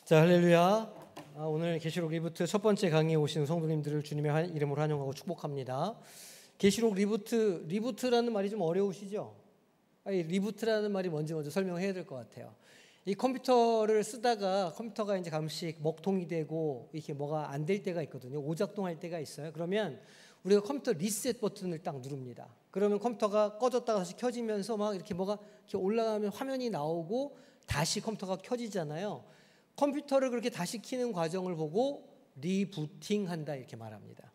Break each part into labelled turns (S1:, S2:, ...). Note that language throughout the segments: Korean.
S1: 자, 할렐루야. 오늘 계시록 리부트 첫 번째 강의에 오시는 성도님들을 주님의 이름으로 환영하고 축복합니다. 계시록 리부트라는 말이 좀 어려우시죠? 리부트라는 말이 뭔지 먼저 설명해야 될 것 같아요. 이 컴퓨터를 쓰다가 컴퓨터가 이제 가끔씩 먹통이 되고 이렇게 뭐가 안 될 때가 있거든요. 오작동할 때가 있어요. 그러면 우리가 컴퓨터 리셋 버튼을 딱 누릅니다. 그러면 컴퓨터가 꺼졌다가 다시 켜지면서 막 이렇게 뭐가 이렇게 올라가면 화면이 나오고 다시 컴퓨터가 켜지잖아요. 컴퓨터를 그렇게 다시 켜는 과정을 보고 리부팅한다 이렇게 말합니다.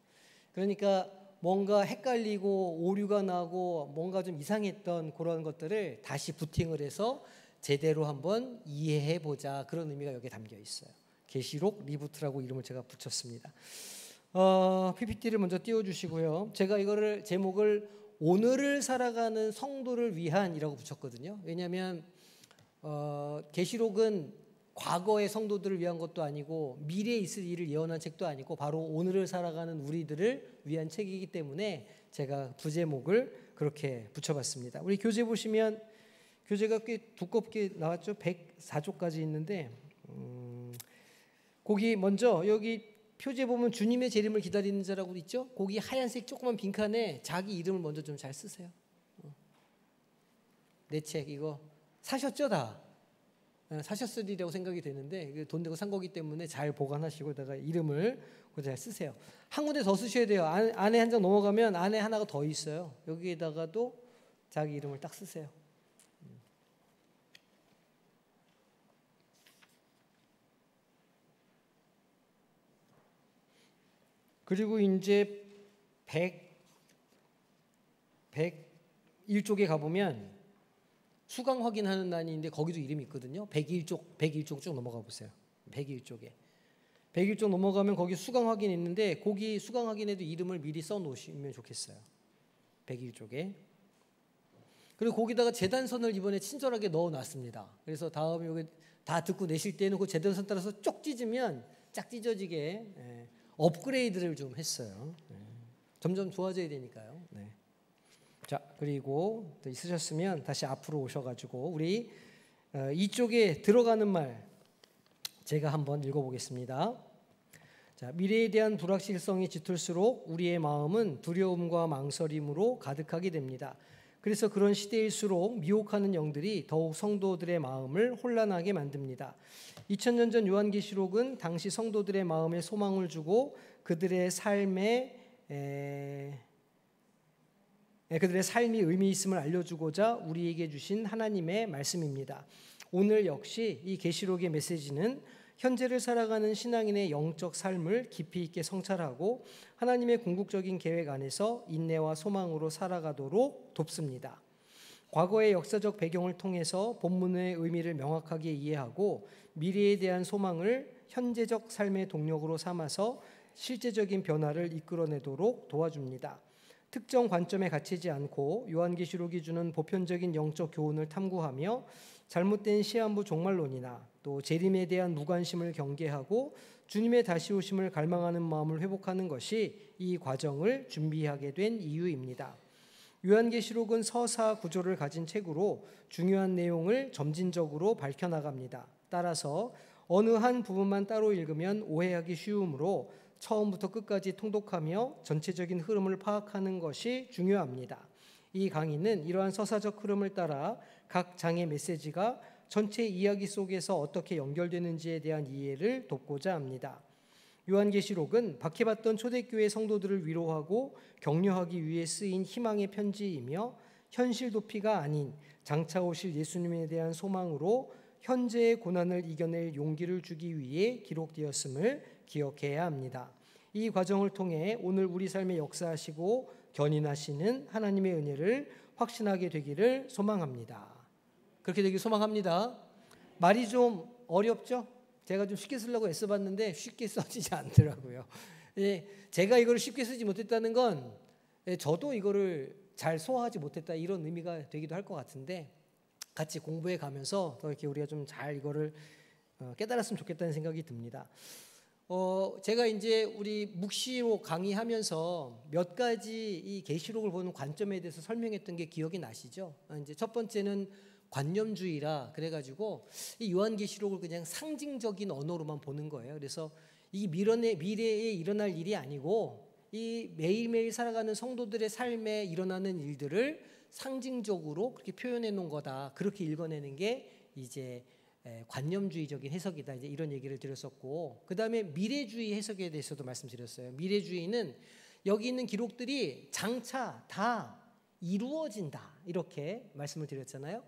S1: 그러니까 뭔가 헷갈리고 오류가 나고 뭔가 좀 이상했던 그런 것들을 다시 부팅을 해서 제대로 한번 이해해 보자, 그런 의미가 여기에 담겨 있어요. 계시록 리부트라고 이름을 제가 붙였습니다. PPT를 먼저 띄워주시고요. 제가 이거를 제목을 오늘을 살아가는 성도를 위한이라고 붙였거든요. 왜냐하면 계시록은 과거의 성도들을 위한 것도 아니고 미래에 있을 일을 예언한 책도 아니고 바로 오늘을 살아가는 우리들을 위한 책이기 때문에 제가 부제목을 그렇게 붙여봤습니다. 우리 교재 보시면 교재가 꽤 두껍게 나왔죠. 104쪽까지 있는데 거기 먼저 여기 표지에 보면 주님의 재림을 기다리는 자라고 있죠. 거기 하얀색 조그만 빈칸에 자기 이름을 먼저 좀 잘 쓰세요. 내 책 이거 사셨죠 다? 사셨으리라고 생각이 되는데 돈 내고 산 거기 때문에 잘 보관하시고 다가 이름을 잘 쓰세요. 한 군데 더 쓰셔야 돼요. 안에 한 장 넘어가면 안에 하나가 더 있어요. 여기에다가도 자기 이름을 딱 쓰세요. 그리고 이제 101쪽에 가보면 수강 확인하는 난이 있는데 거기도 이름이 있거든요. 101쪽 쭉 넘어가 보세요. 101쪽에 101쪽 넘어가면 거기 수강 확인이 있는데 거기 수강 확인에도 이름을 미리 써 놓으시면 좋겠어요. 101쪽에. 그리고 거기다가 재단선을 이번에 친절하게 넣어 놨습니다. 그래서 다음에 여기 다 듣고 내실 때는 그 재단선 따라서 쪽 찢으면 짝 찢어지게 업그레이드를 좀 했어요. 점점 좋아져야 되니까요. 네. 자, 그리고 또 있으셨으면 다시 앞으로 오셔가지고 우리 이쪽에 들어가는 말 제가 한번 읽어보겠습니다. 자, 미래에 대한 불확실성이 짙을수록 우리의 마음은 두려움과 망설임으로 가득하게 됩니다. 그래서 그런 시대일수록 미혹하는 영들이 더욱 성도들의 마음을 혼란하게 만듭니다. 2000년 전 요한계시록은 당시 성도들의 마음에 소망을 주고 그들의 삶이 의미 있음을 알려주고자 우리에게 주신 하나님의 말씀입니다. 오늘 역시 이 계시록의 메시지는 현재를 살아가는 신앙인의 영적 삶을 깊이 있게 성찰하고 하나님의 궁극적인 계획 안에서 인내와 소망으로 살아가도록 돕습니다. 과거의 역사적 배경을 통해서 본문의 의미를 명확하게 이해하고 미래에 대한 소망을 현재적 삶의 동력으로 삼아서 실제적인 변화를 이끌어내도록 도와줍니다. 특정 관점에 갇히지 않고 요한계시록이 주는 보편적인 영적 교훈을 탐구하며 잘못된 시한부 종말론이나 또 재림에 대한 무관심을 경계하고 주님의 다시 오심을 갈망하는 마음을 회복하는 것이 이 과정을 준비하게 된 이유입니다. 요한계시록은 서사 구조를 가진 책으로 중요한 내용을 점진적으로 밝혀나갑니다. 따라서 어느 한 부분만 따로 읽으면 오해하기 쉬우므로 처음부터 끝까지 통독하며 전체적인 흐름을 파악하는 것이 중요합니다. 이 강의는 이러한 서사적 흐름을 따라 각 장의 메시지가 전체 이야기 속에서 어떻게 연결되는지에 대한 이해를 돕고자 합니다. 요한계시록은 박해받던 초대교회 성도들을 위로하고 격려하기 위해 쓰인 희망의 편지이며 현실 도피가 아닌 장차 오실 예수님에 대한 소망으로 현재의 고난을 이겨낼 용기를 주기 위해 기록되었음을 기억해야 합니다. 이 과정을 통해 오늘 우리 삶에 역사하시고 견인하시는 하나님의 은혜를 확신하게 되기를 소망합니다. 그렇게 되길 소망합니다. 말이 좀 어렵죠? 제가 좀 쉽게 쓰려고 애써봤는데 쉽게 써지지 않더라고요. 제가 이거를 쉽게 쓰지 못했다는 건 저도 이거를 잘 소화하지 못했다, 이런 의미가 되기도 할 것 같은데 같이 공부해 가면서 더 이렇게 우리가 좀 잘 이거를 깨달았으면 좋겠다는 생각이 듭니다. 제가 이제 우리 묵시록 강의하면서 몇 가지 이 계시록을 보는 관점에 대해서 설명했던 게 기억이 나시죠? 이제 첫 번째는 관념주의라 그래가지고 이 요한계시록을 그냥 상징적인 언어로만 보는 거예요. 그래서 이 미래에 일어날 일이 아니고 이 매일매일 살아가는 성도들의 삶에 일어나는 일들을 상징적으로 그렇게 표현해 놓은 거다. 그렇게 읽어내는 게 이제 관념주의적인 해석이다. 이제 이런 얘기를 드렸었고, 그 다음에 미래주의 해석에 대해서도 말씀드렸어요. 미래주의는 여기 있는 기록들이 장차 다 이루어진다. 이렇게 말씀을 드렸잖아요.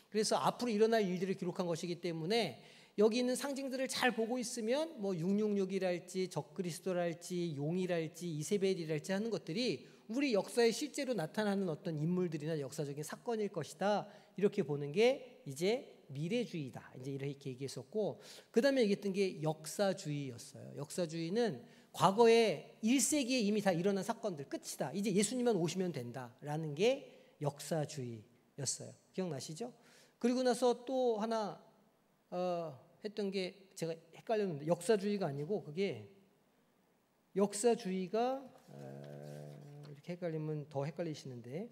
S1: 그래서 앞으로 일어날 일들을 기록한 것이기 때문에 여기 있는 상징들을 잘 보고 있으면 뭐 666이랄지 적그리스도랄지 용이랄지 이세벨이랄지 하는 것들이 우리 역사에 실제로 나타나는 어떤 인물들이나 역사적인 사건일 것이다. 이렇게 보는 게 이제 미래주의다. 이제 이렇게 얘기했었고, 그 다음에 얘기했던 게 역사주의였어요. 역사주의는 과거에 1세기에 이미 다 일어난 사건들 끝이다. 이제 예수님만 오시면 된다라는 게 역사주의였어요. 기억나시죠? 그리고 나서 또 하나 했던 게 제가 헷갈렸는데 역사주의가 아니고 그게 역사주의가 이렇게 헷갈리면 더 헷갈리시는데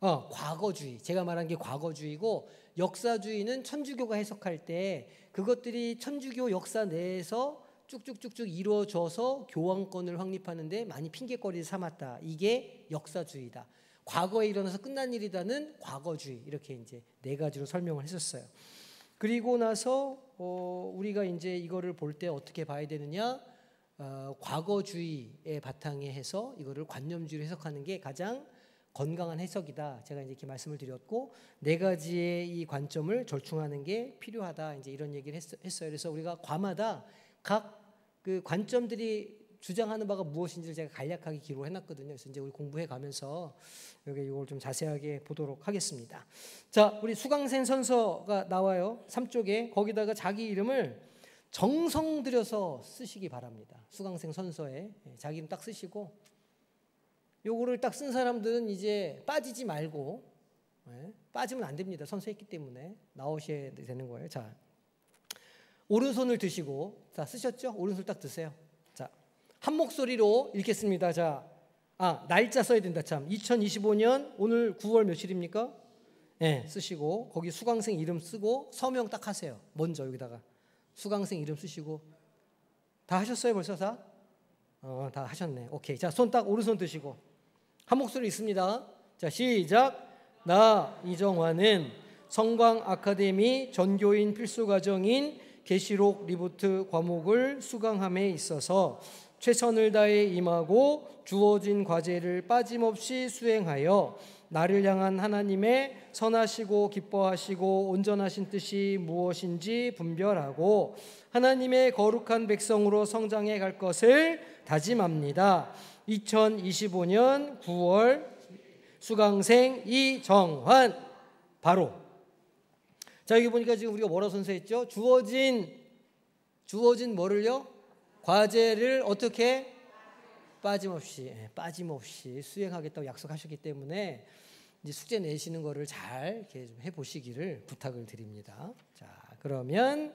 S1: 과거주의. 제가 말한 게 과거주의고 역사주의는 천주교가 해석할 때 그것들이 천주교 역사 내에서 쭉쭉쭉쭉 이루어져서 교황권을 확립하는데 많이 핑계거리를 삼았다. 이게 역사주의다. 과거에 일어나서 끝난 일이다는 과거주의. 이렇게 이제 네 가지로 설명을 했었어요. 그리고 나서 우리가 이제 이거를 볼 때 어떻게 봐야 되느냐? 과거주의의 바탕에 해서 이거를 관념주의로 해석하는 게 가장 건강한 해석이다. 제가 이제 이렇게 말씀을 드렸고, 네 가지의 이 관점을 절충하는 게 필요하다. 이제 이런 얘기를 했어요. 그래서 우리가 과마다 각 그 관점들이 주장하는 바가 무엇인지를 제가 간략하게 기록을 해놨거든요. 그래서 이제 우리 공부해 가면서 여기 이걸 좀 자세하게 보도록 하겠습니다. 자, 우리 수강생 선서가 나와요. 3쪽에 거기다가 자기 이름을 정성 들여서 쓰시기 바랍니다. 수강생 선서에 자기 이름 딱 쓰시고, 요거를 딱 쓴 사람들은 이제 빠지지 말고, 빠지면 안 됩니다. 선서했기 때문에 나오셔야 되는 거예요. 자, 오른손을 드시고, 자, 쓰셨죠? 오른손 딱 드세요. 자, 한 목소리로 읽겠습니다. 자, 날짜 써야 된다. 참, 2025년 오늘 9월 며칠입니까? 네, 쓰시고 거기 수강생 이름 쓰고 서명 딱 하세요. 먼저 여기다가 수강생 이름 쓰시고. 다 하셨어요 벌써 다? 다 하셨네. 오케이. 자, 손 딱 오른손 드시고 한 목소리 있습니다. 자, 시작. 나 이정환은 성광 아카데미 전교인 필수 과정인 계시록 리부트 과목을 수강함에 있어서 최선을 다해 임하고 주어진 과제를 빠짐없이 수행하여 나를 향한 하나님의 선하시고 기뻐하시고 온전하신 뜻이 무엇인지 분별하고 하나님의 거룩한 백성으로 성장해 갈 것을 다짐합니다. 2025년 9월 수강생 이정환. 바로 자, 여기 보니까 지금 우리가 뭐라고 선서했죠? 주어진 뭐를요? 과제를 어떻게? 빠짐없이 수행하겠다고 약속하셨기 때문에 이제 숙제 내시는 거를 잘 이렇게 좀 해보시기를 부탁을 드립니다. 자, 그러면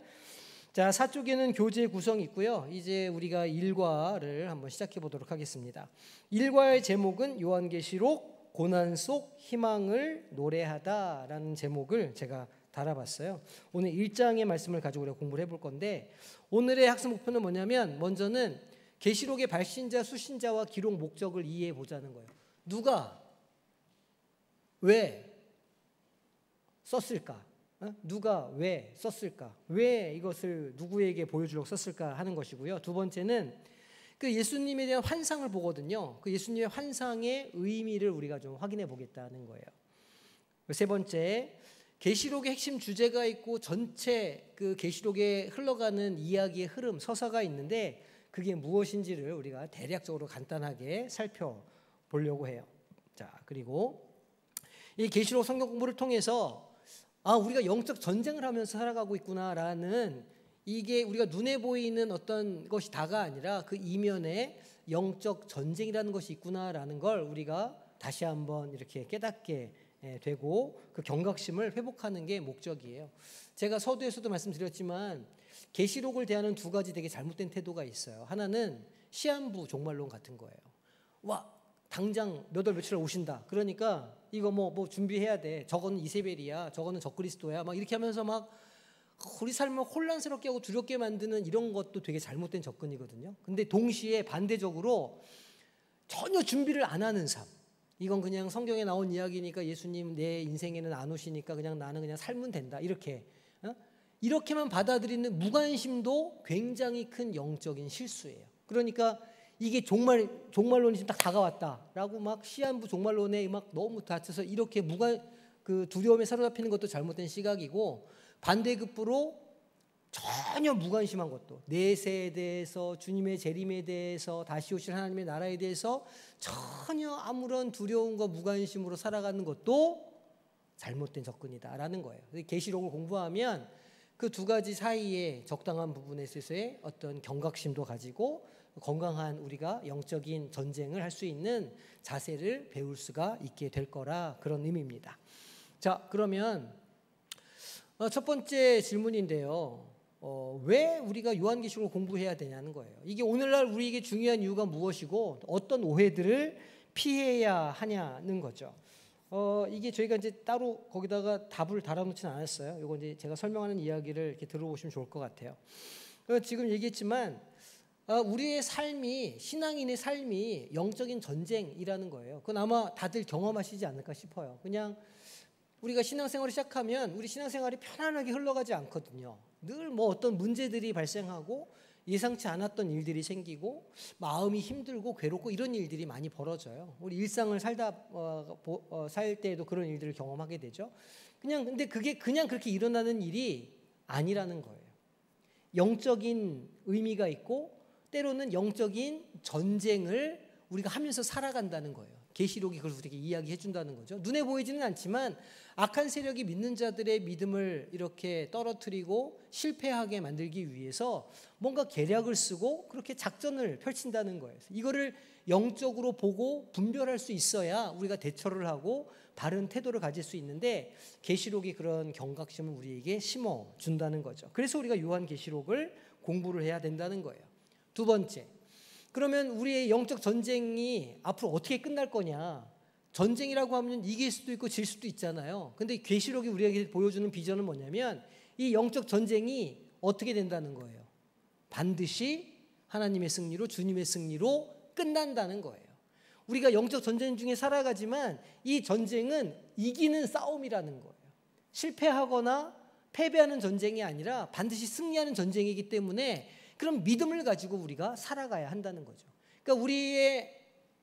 S1: 자, 4쪽에는 교재 구성이 있고요. 이제 우리가 1과를 한번 시작해 보도록 하겠습니다. 1과의 제목은 요한계시록 고난 속 희망을 노래하다라는 제목을 제가 달아봤어요. 오늘 1장의 말씀을 가지고 우리가 공부를 해볼 건데, 오늘의 학습 목표는 뭐냐면 먼저는 계시록의 발신자, 수신자와 기록 목적을 이해해 보자는 거예요. 누가 왜 썼을까? 누가 왜 썼을까? 왜 이것을 누구에게 보여주려고 썼을까 하는 것이고요. 두 번째는 그 예수님에 대한 환상을 보거든요. 그 예수님의 환상의 의미를 우리가 좀 확인해 보겠다는 거예요. 세 번째, 계시록의 핵심 주제가 있고 전체 그 계시록에 흘러가는 이야기의 흐름, 서사가 있는데 그게 무엇인지를 우리가 대략적으로 간단하게 살펴보려고 해요. 자, 그리고 이 계시록 성경 공부를 통해서 우리가 영적 전쟁을 하면서 살아가고 있구나라는, 이게 우리가 눈에 보이는 어떤 것이 다가 아니라 그 이면에 영적 전쟁이라는 것이 있구나라는 걸 우리가 다시 한번 이렇게 깨닫게 되고 그 경각심을 회복하는 게 목적이에요. 제가 서두에서도 말씀드렸지만 계시록을 대하는 두 가지 되게 잘못된 태도가 있어요. 하나는 시한부 종말론 같은 거예요. 당장 몇 월 며칠 오신다. 그러니까 이거 뭐 준비해야 돼. 저거는 이세벨이야. 저거는 적그리스도야. 막 이렇게 하면서 막 우리 삶을 혼란스럽게 하고 두렵게 만드는 이런 것도 되게 잘못된 접근이거든요. 근데 동시에 반대적으로 전혀 준비를 안 하는 삶. 이건 그냥 성경에 나온 이야기니까 예수님 내 인생에는 안 오시니까 그냥 나는 그냥 살면 된다. 이렇게만 받아들이는 무관심도 굉장히 큰 영적인 실수예요. 그러니까 이게 종말론이 딱 다가왔다라고 막 시한부 종말론에 막 너무 다쳐서 이렇게 그 두려움에 사로잡히는 것도 잘못된 시각이고, 반대급부로 전혀 무관심한 것도, 내세에 대해서, 주님의 재림에 대해서, 다시 오실 하나님의 나라에 대해서 전혀 아무런 두려움과 무관심으로 살아가는 것도 잘못된 접근이다라는 거예요. 계시록을 공부하면 그 두 가지 사이에 적당한 부분에 있어서의 어떤 경각심도 가지고 건강한 우리가 영적인 전쟁을 할 수 있는 자세를 배울 수가 있게 될 거라, 그런 의미입니다. 자, 그러면 첫 번째 질문인데요. 왜 우리가 요한계시록을 공부해야 되냐는 거예요. 이게 오늘날 우리에게 중요한 이유가 무엇이고 어떤 오해들을 피해야 하냐는 거죠. 이게 저희가 이제 따로 거기다가 답을 달아놓지는 않았어요. 이거 이제 제가 설명하는 이야기를 이렇게 들어보시면 좋을 것 같아요. 지금 얘기했지만 우리의 삶이, 신앙인의 삶이 영적인 전쟁이라는 거예요. 그건 아마 다들 경험하시지 않을까 싶어요. 그냥 우리가 신앙생활을 시작하면 우리 신앙생활이 편안하게 흘러가지 않거든요. 늘 뭐 어떤 문제들이 발생하고 예상치 않았던 일들이 생기고 마음이 힘들고 괴롭고 이런 일들이 많이 벌어져요. 우리 일상을 살 때에도 그런 일들을 경험하게 되죠. 근데 그게 그냥 그렇게 일어나는 일이 아니라는 거예요. 영적인 의미가 있고 때로는 영적인 전쟁을 우리가 하면서 살아간다는 거예요. 계시록이 그걸 우리에게 이야기해 준다는 거죠. 눈에 보이지는 않지만 악한 세력이 믿는 자들의 믿음을 이렇게 떨어뜨리고 실패하게 만들기 위해서 뭔가 계략을 쓰고 그렇게 작전을 펼친다는 거예요. 이거를 영적으로 보고 분별할 수 있어야 우리가 대처를 하고 바른 태도를 가질 수 있는데, 계시록이 그런 경각심을 우리에게 심어 준다는 거죠. 그래서 우리가 요한계시록을 공부를 해야 된다는 거예요. 두 번째, 그러면 우리의 영적 전쟁이 앞으로 어떻게 끝날 거냐? 전쟁이라고 하면 이길 수도 있고 질 수도 있잖아요. 근데 계시록이 우리에게 보여주는 비전은 뭐냐면 이 영적 전쟁이 어떻게 된다는 거예요. 반드시 하나님의 승리로, 주님의 승리로 끝난다는 거예요. 우리가 영적 전쟁 중에 살아가지만 이 전쟁은 이기는 싸움이라는 거예요. 실패하거나 패배하는 전쟁이 아니라 반드시 승리하는 전쟁이기 때문에 그런 믿음을 가지고 우리가 살아가야 한다는 거죠. 그러니까 우리의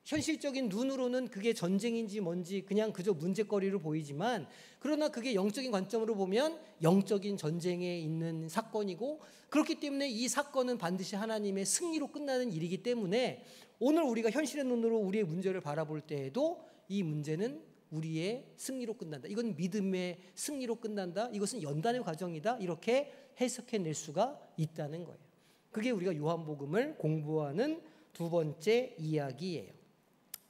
S1: 현실적인 눈으로는 그게 전쟁인지 뭔지 그냥 그저 문제거리로 보이지만, 그러나 그게 영적인 관점으로 보면 영적인 전쟁에 있는 사건이고, 그렇기 때문에 이 사건은 반드시 하나님의 승리로 끝나는 일이기 때문에 오늘 우리가 현실의 눈으로 우리의 문제를 바라볼 때에도 이 문제는 우리의 승리로 끝난다. 이건 믿음의 승리로 끝난다. 이것은 연단의 과정이다. 이렇게 해석해낼 수가 있다는 거예요. 그게 우리가 요한복음을 공부하는 두 번째 이야기예요.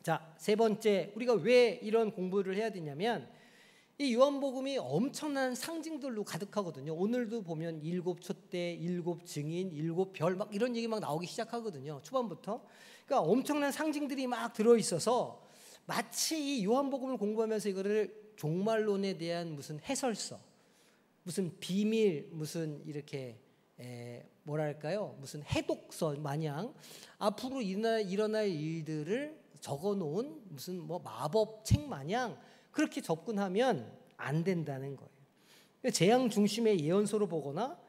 S1: 자, 세 번째, 우리가 왜 이런 공부를 해야 되냐면 이 요한복음이 엄청난 상징들로 가득하거든요. 오늘도 보면 7 촛대, 7 증인, 7 별 막 이런 얘기 막 나오기 시작하거든요. 초반부터. 그러니까 엄청난 상징들이 막 들어있어서 마치 이 요한복음을 공부하면서 이거를 종말론에 대한 무슨 해설서, 무슨 비밀, 무슨 이렇게 뭐랄까요? 무슨 해독서 마냥 앞으로 일어날 일들을 적어놓은 무슨 뭐 마법책 마냥 그렇게 접근하면 안 된다는 거예요. 재앙 중심의 예언서로 보거나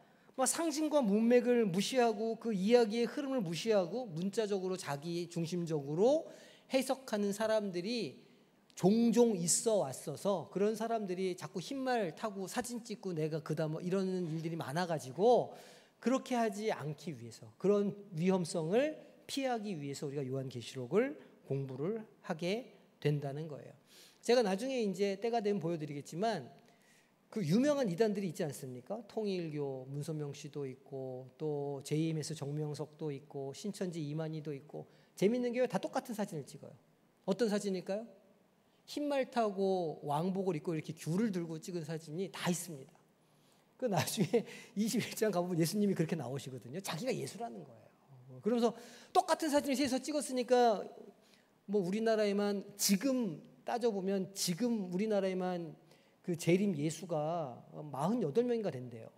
S1: 상징과 문맥을 무시하고 그 이야기의 흐름을 무시하고 문자적으로 자기 중심적으로 해석하는 사람들이 종종 있어 왔어서 그런 사람들이 자꾸 흰말 타고 사진 찍고 내가 그다 뭐 이러는 일들이 많아가지고 그렇게 하지 않기 위해서, 그런 위험성을 피하기 위해서 우리가 요한계시록을 공부를 하게 된다는 거예요. 제가 나중에 이제 때가 되면 보여드리겠지만 그 유명한 이단들이 있지 않습니까? 통일교 문선명 씨도 있고 또 JMS 정명석도 있고 신천지 이만희도 있고, 재밌는 게 다 똑같은 사진을 찍어요. 어떤 사진일까요? 흰말 타고 왕복을 입고 이렇게 귤을 들고 찍은 사진이 다 있습니다. 그 나중에 21장 가보면 예수님이 그렇게 나오시거든요. 자기가 예수라는 거예요. 그러면서 똑같은 사진을 세서 찍었으니까 뭐 우리나라에만 지금 따져보면 지금 우리나라에만 그 재림 예수가 48명인가 된대요.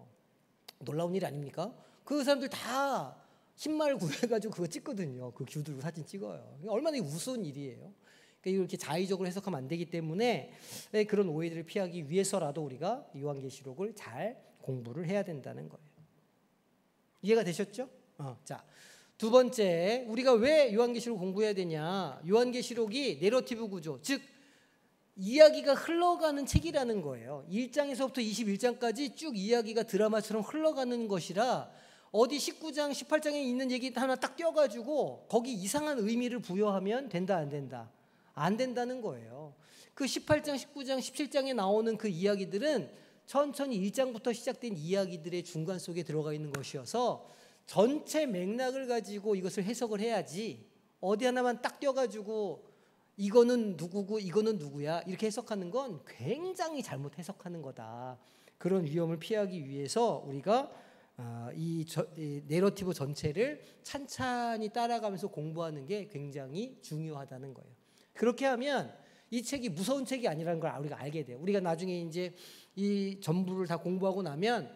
S1: 놀라운 일 아닙니까? 그 사람들 다 흰말 구해가지고 그거 찍거든요. 그 귤 들고 사진 찍어요. 얼마나 우스운 일이에요. 그러니까 이렇게 자의적으로 해석하면 안 되기 때문에 그런 오해들을 피하기 위해서라도 우리가 요한계시록을 잘 공부를 해야 된다는 거예요. 이해가 되셨죠? 자, 두 번째, 우리가 왜 요한계시록 공부해야 되냐? 요한계시록이 내러티브 구조, 즉 이야기가 흘러가는 책이라는 거예요. 1장에서부터 21장까지 쭉 이야기가 드라마처럼 흘러가는 것이라 어디 19장, 18장에 있는 얘기 하나 딱 껴가지고 거기 이상한 의미를 부여하면 된다, 안 된다? 안 된다는 거예요. 그 18장, 19장, 17장에 나오는 그 이야기들은 천천히 1장부터 시작된 이야기들의 중간 속에 들어가 있는 것이어서 전체 맥락을 가지고 이것을 해석을 해야지 어디 하나만 딱 껴가지고 이거는 누구고 이거는 누구야 이렇게 해석하는 건 굉장히 잘못 해석하는 거다. 그런 위험을 피하기 위해서 우리가 이 내러티브 전체를 찬찬히 따라가면서 공부하는 게 굉장히 중요하다는 거예요. 그렇게 하면 이 책이 무서운 책이 아니라는 걸 우리가 알게 돼요. 우리가 나중에 이제 이 전부를 다 공부하고 나면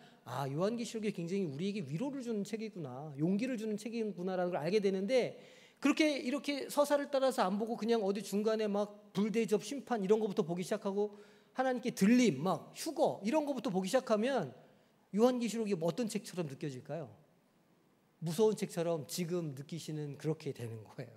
S1: 요한계시록이 굉장히 우리에게 위로를 주는 책이구나, 용기를 주는 책이구나라는 걸 알게 되는데 그렇게 이렇게 서사를 따라서 안 보고 그냥 어디 중간에 막 불대접 심판 이런 거부터 보기 시작하고 하나님께 들림 막 휴거 이런 거부터 보기 시작하면 요한계시록이 어떤 책처럼 느껴질까요? 무서운 책처럼 지금 느끼시는 그렇게 되는 거예요.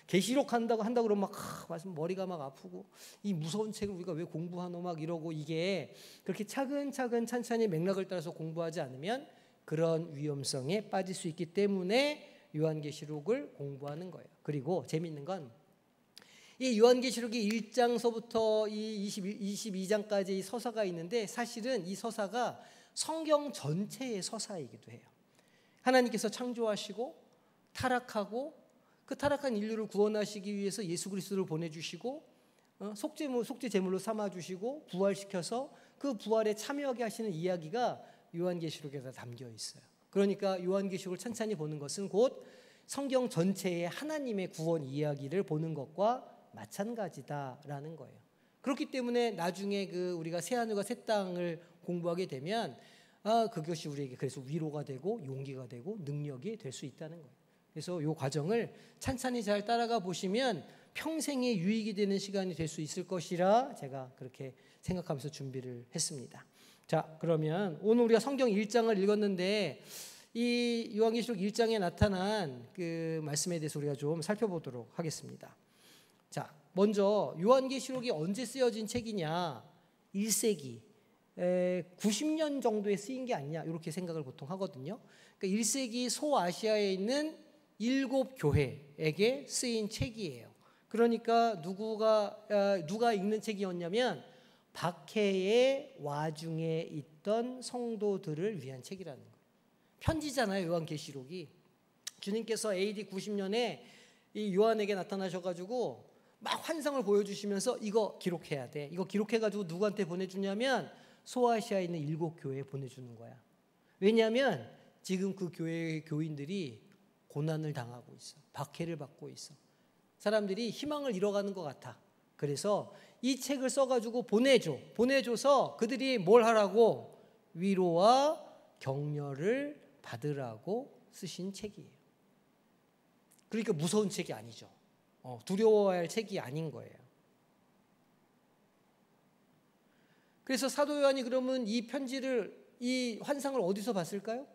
S1: 계시록 한다고 그러면 막 머리가 막 아프고 이 무서운 책을 우리가 왜 공부하노 막 이러고 이게 그렇게 차근차근 찬찬히 맥락을 따라서 공부하지 않으면 그런 위험성에 빠질 수 있기 때문에 요한계시록을 공부하는 거예요. 그리고 재미있는 건 이 요한계시록이 1장서부터 이 22장까지 이 서사가 있는데 사실은 이 서사가 성경 전체의 서사이기도 해요. 하나님께서 창조하시고 타락하고 그 타락한 인류를 구원하시기 위해서 예수 그리스도를 보내주시고 속죄 제물로 삼아주시고 부활시켜서 그 부활에 참여하게 하시는 이야기가 요한계시록에 다 담겨 있어요. 그러니까 요한계시록을 찬찬히 보는 것은 곧 성경 전체의 하나님의 구원 이야기를 보는 것과 마찬가지다라는 거예요. 그렇기 때문에 나중에 우리가 새하늘과 새 땅을 공부하게 되면 그것이 우리에게 그래서 위로가 되고 용기가 되고 능력이 될 수 있다는 거예요. 그래서 이 과정을 찬찬히 잘 따라가 보시면 평생에 유익이 되는 시간이 될 수 있을 것이라 제가 그렇게 생각하면서 준비를 했습니다. 자, 그러면 오늘 우리가 성경 1장을 읽었는데 이 요한계시록 1장에 나타난 그 말씀에 대해서 우리가 좀 살펴보도록 하겠습니다. 자, 먼저 요한계시록이 언제 쓰여진 책이냐? 1세기 90년 정도에 쓰인 게 아니냐 이렇게 생각을 보통 하거든요. 그러니까 1세기 소아시아에 있는 7교회에게 쓰인 책이에요. 그러니까 누가 읽는 책이었냐면 박해의 와중에 있던 성도들을 위한 책이라는 거예요. 편지잖아요, 요한계시록이. 주님께서 AD 90년에 이 요한에게 나타나셔가지고 막 환상을 보여주시면서 이거 기록해야 돼. 이거 기록해가지고 누구한테 보내주냐면 소아시아에 있는 7교회에 보내주는 거야. 왜냐하면 지금 그 교회의 교인들이 고난을 당하고 있어. 박해를 받고 있어. 사람들이 희망을 잃어가는 것 같아. 그래서 이 책을 써가지고 보내줘서 그들이 뭘 하라고? 위로와 격려를 받으라고 쓰신 책이에요. 그러니까 무서운 책이 아니죠. 두려워할 책이 아닌 거예요. 그래서 사도 요한이 그러면 이 편지를 이 환상을 어디서 봤을까요?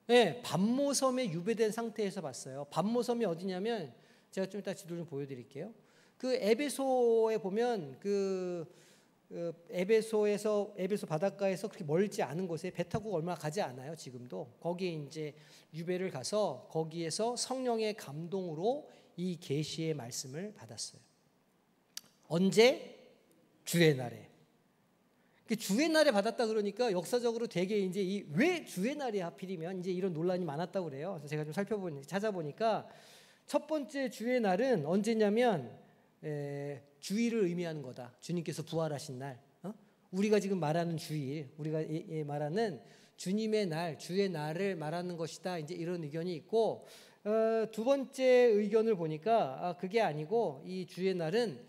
S1: 네, 반모섬에 유배된 상태에서 봤어요. 반모섬이 어디냐면 제가 좀 이따 지도 좀 보여드릴게요. 그 에베소에 보면 에베소 바닷가에서 그렇게 멀지 않은 곳에 배 타고 얼마 가지 않아요. 지금도 거기에 이제 유배를 가서 거기에서 성령의 감동으로 이 계시의 말씀을 받았어요. 언제? 주의 날에. 주의 날에 받았다 그러니까 역사적으로 되게 이제 왜 주의 날이 하필이면 이제 이런 논란이 많았다고 그래요. 그래서 제가 좀 찾아보니까 첫 번째 주의 날은 언제냐면 주일을 의미하는 거다. 주님께서 부활하신 날. 우리가 지금 말하는 주일, 우리가 말하는 주님의 날, 주의 날을 말하는 것이다. 이제 이런 의견이 있고 두 번째 의견을 보니까 그게 아니고 이 주의 날은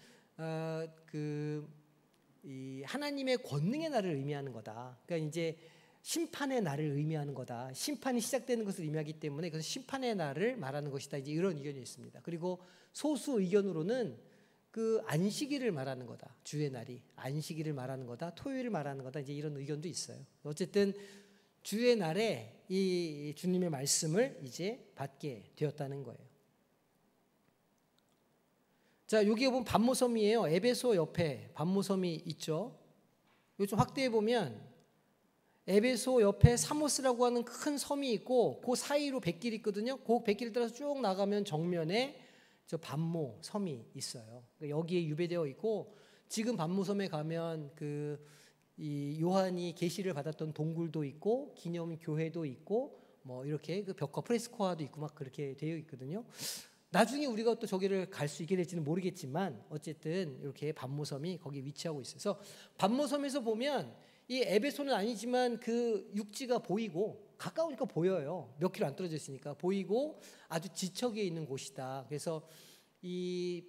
S1: 이 하나님의 권능의 날을 의미하는 거다. 그러니까 이제 심판의 날을 의미하는 거다. 심판이 시작되는 것을 의미하기 때문에 그래서 심판의 날을 말하는 것이다. 이제 이런 의견이 있습니다. 그리고 소수 의견으로는 그 안식일을 말하는 거다. 주의 날이 안식일을 말하는 거다. 토요일을 말하는 거다. 이제 이런 의견도 있어요. 어쨌든 주의 날에 이 주님의 말씀을 이제 받게 되었다는 거예요. 자, 여기에 보면 반모섬이에요. 에베소 옆에 반모섬이 있죠. 이거 좀 확대해 보면 에베소 옆에 사모스라고 하는 큰 섬이 있고 그 사이로 뱃길이 있거든요. 그 뱃길을 따라서 쭉 나가면 정면에 저 반모 섬이 있어요. 여기에 유배되어 있고 지금 반모섬에 가면 이 요한이 계시를 받았던 동굴도 있고 기념 교회도 있고 뭐 이렇게 그 벽화 프레스코화도 있고 막 그렇게 되어 있거든요. 나중에 우리가 또 저기를 갈 수 있게 될지는 모르겠지만 어쨌든 이렇게 반모섬이 거기 위치하고 있어요. 그래서 반모섬에서 보면 이 에베소는 아니지만 그 육지가 보이고 가까우니까 보여요. 몇 킬로 안 떨어져 있으니까 보이고 아주 지척에 있는 곳이다. 그래서 이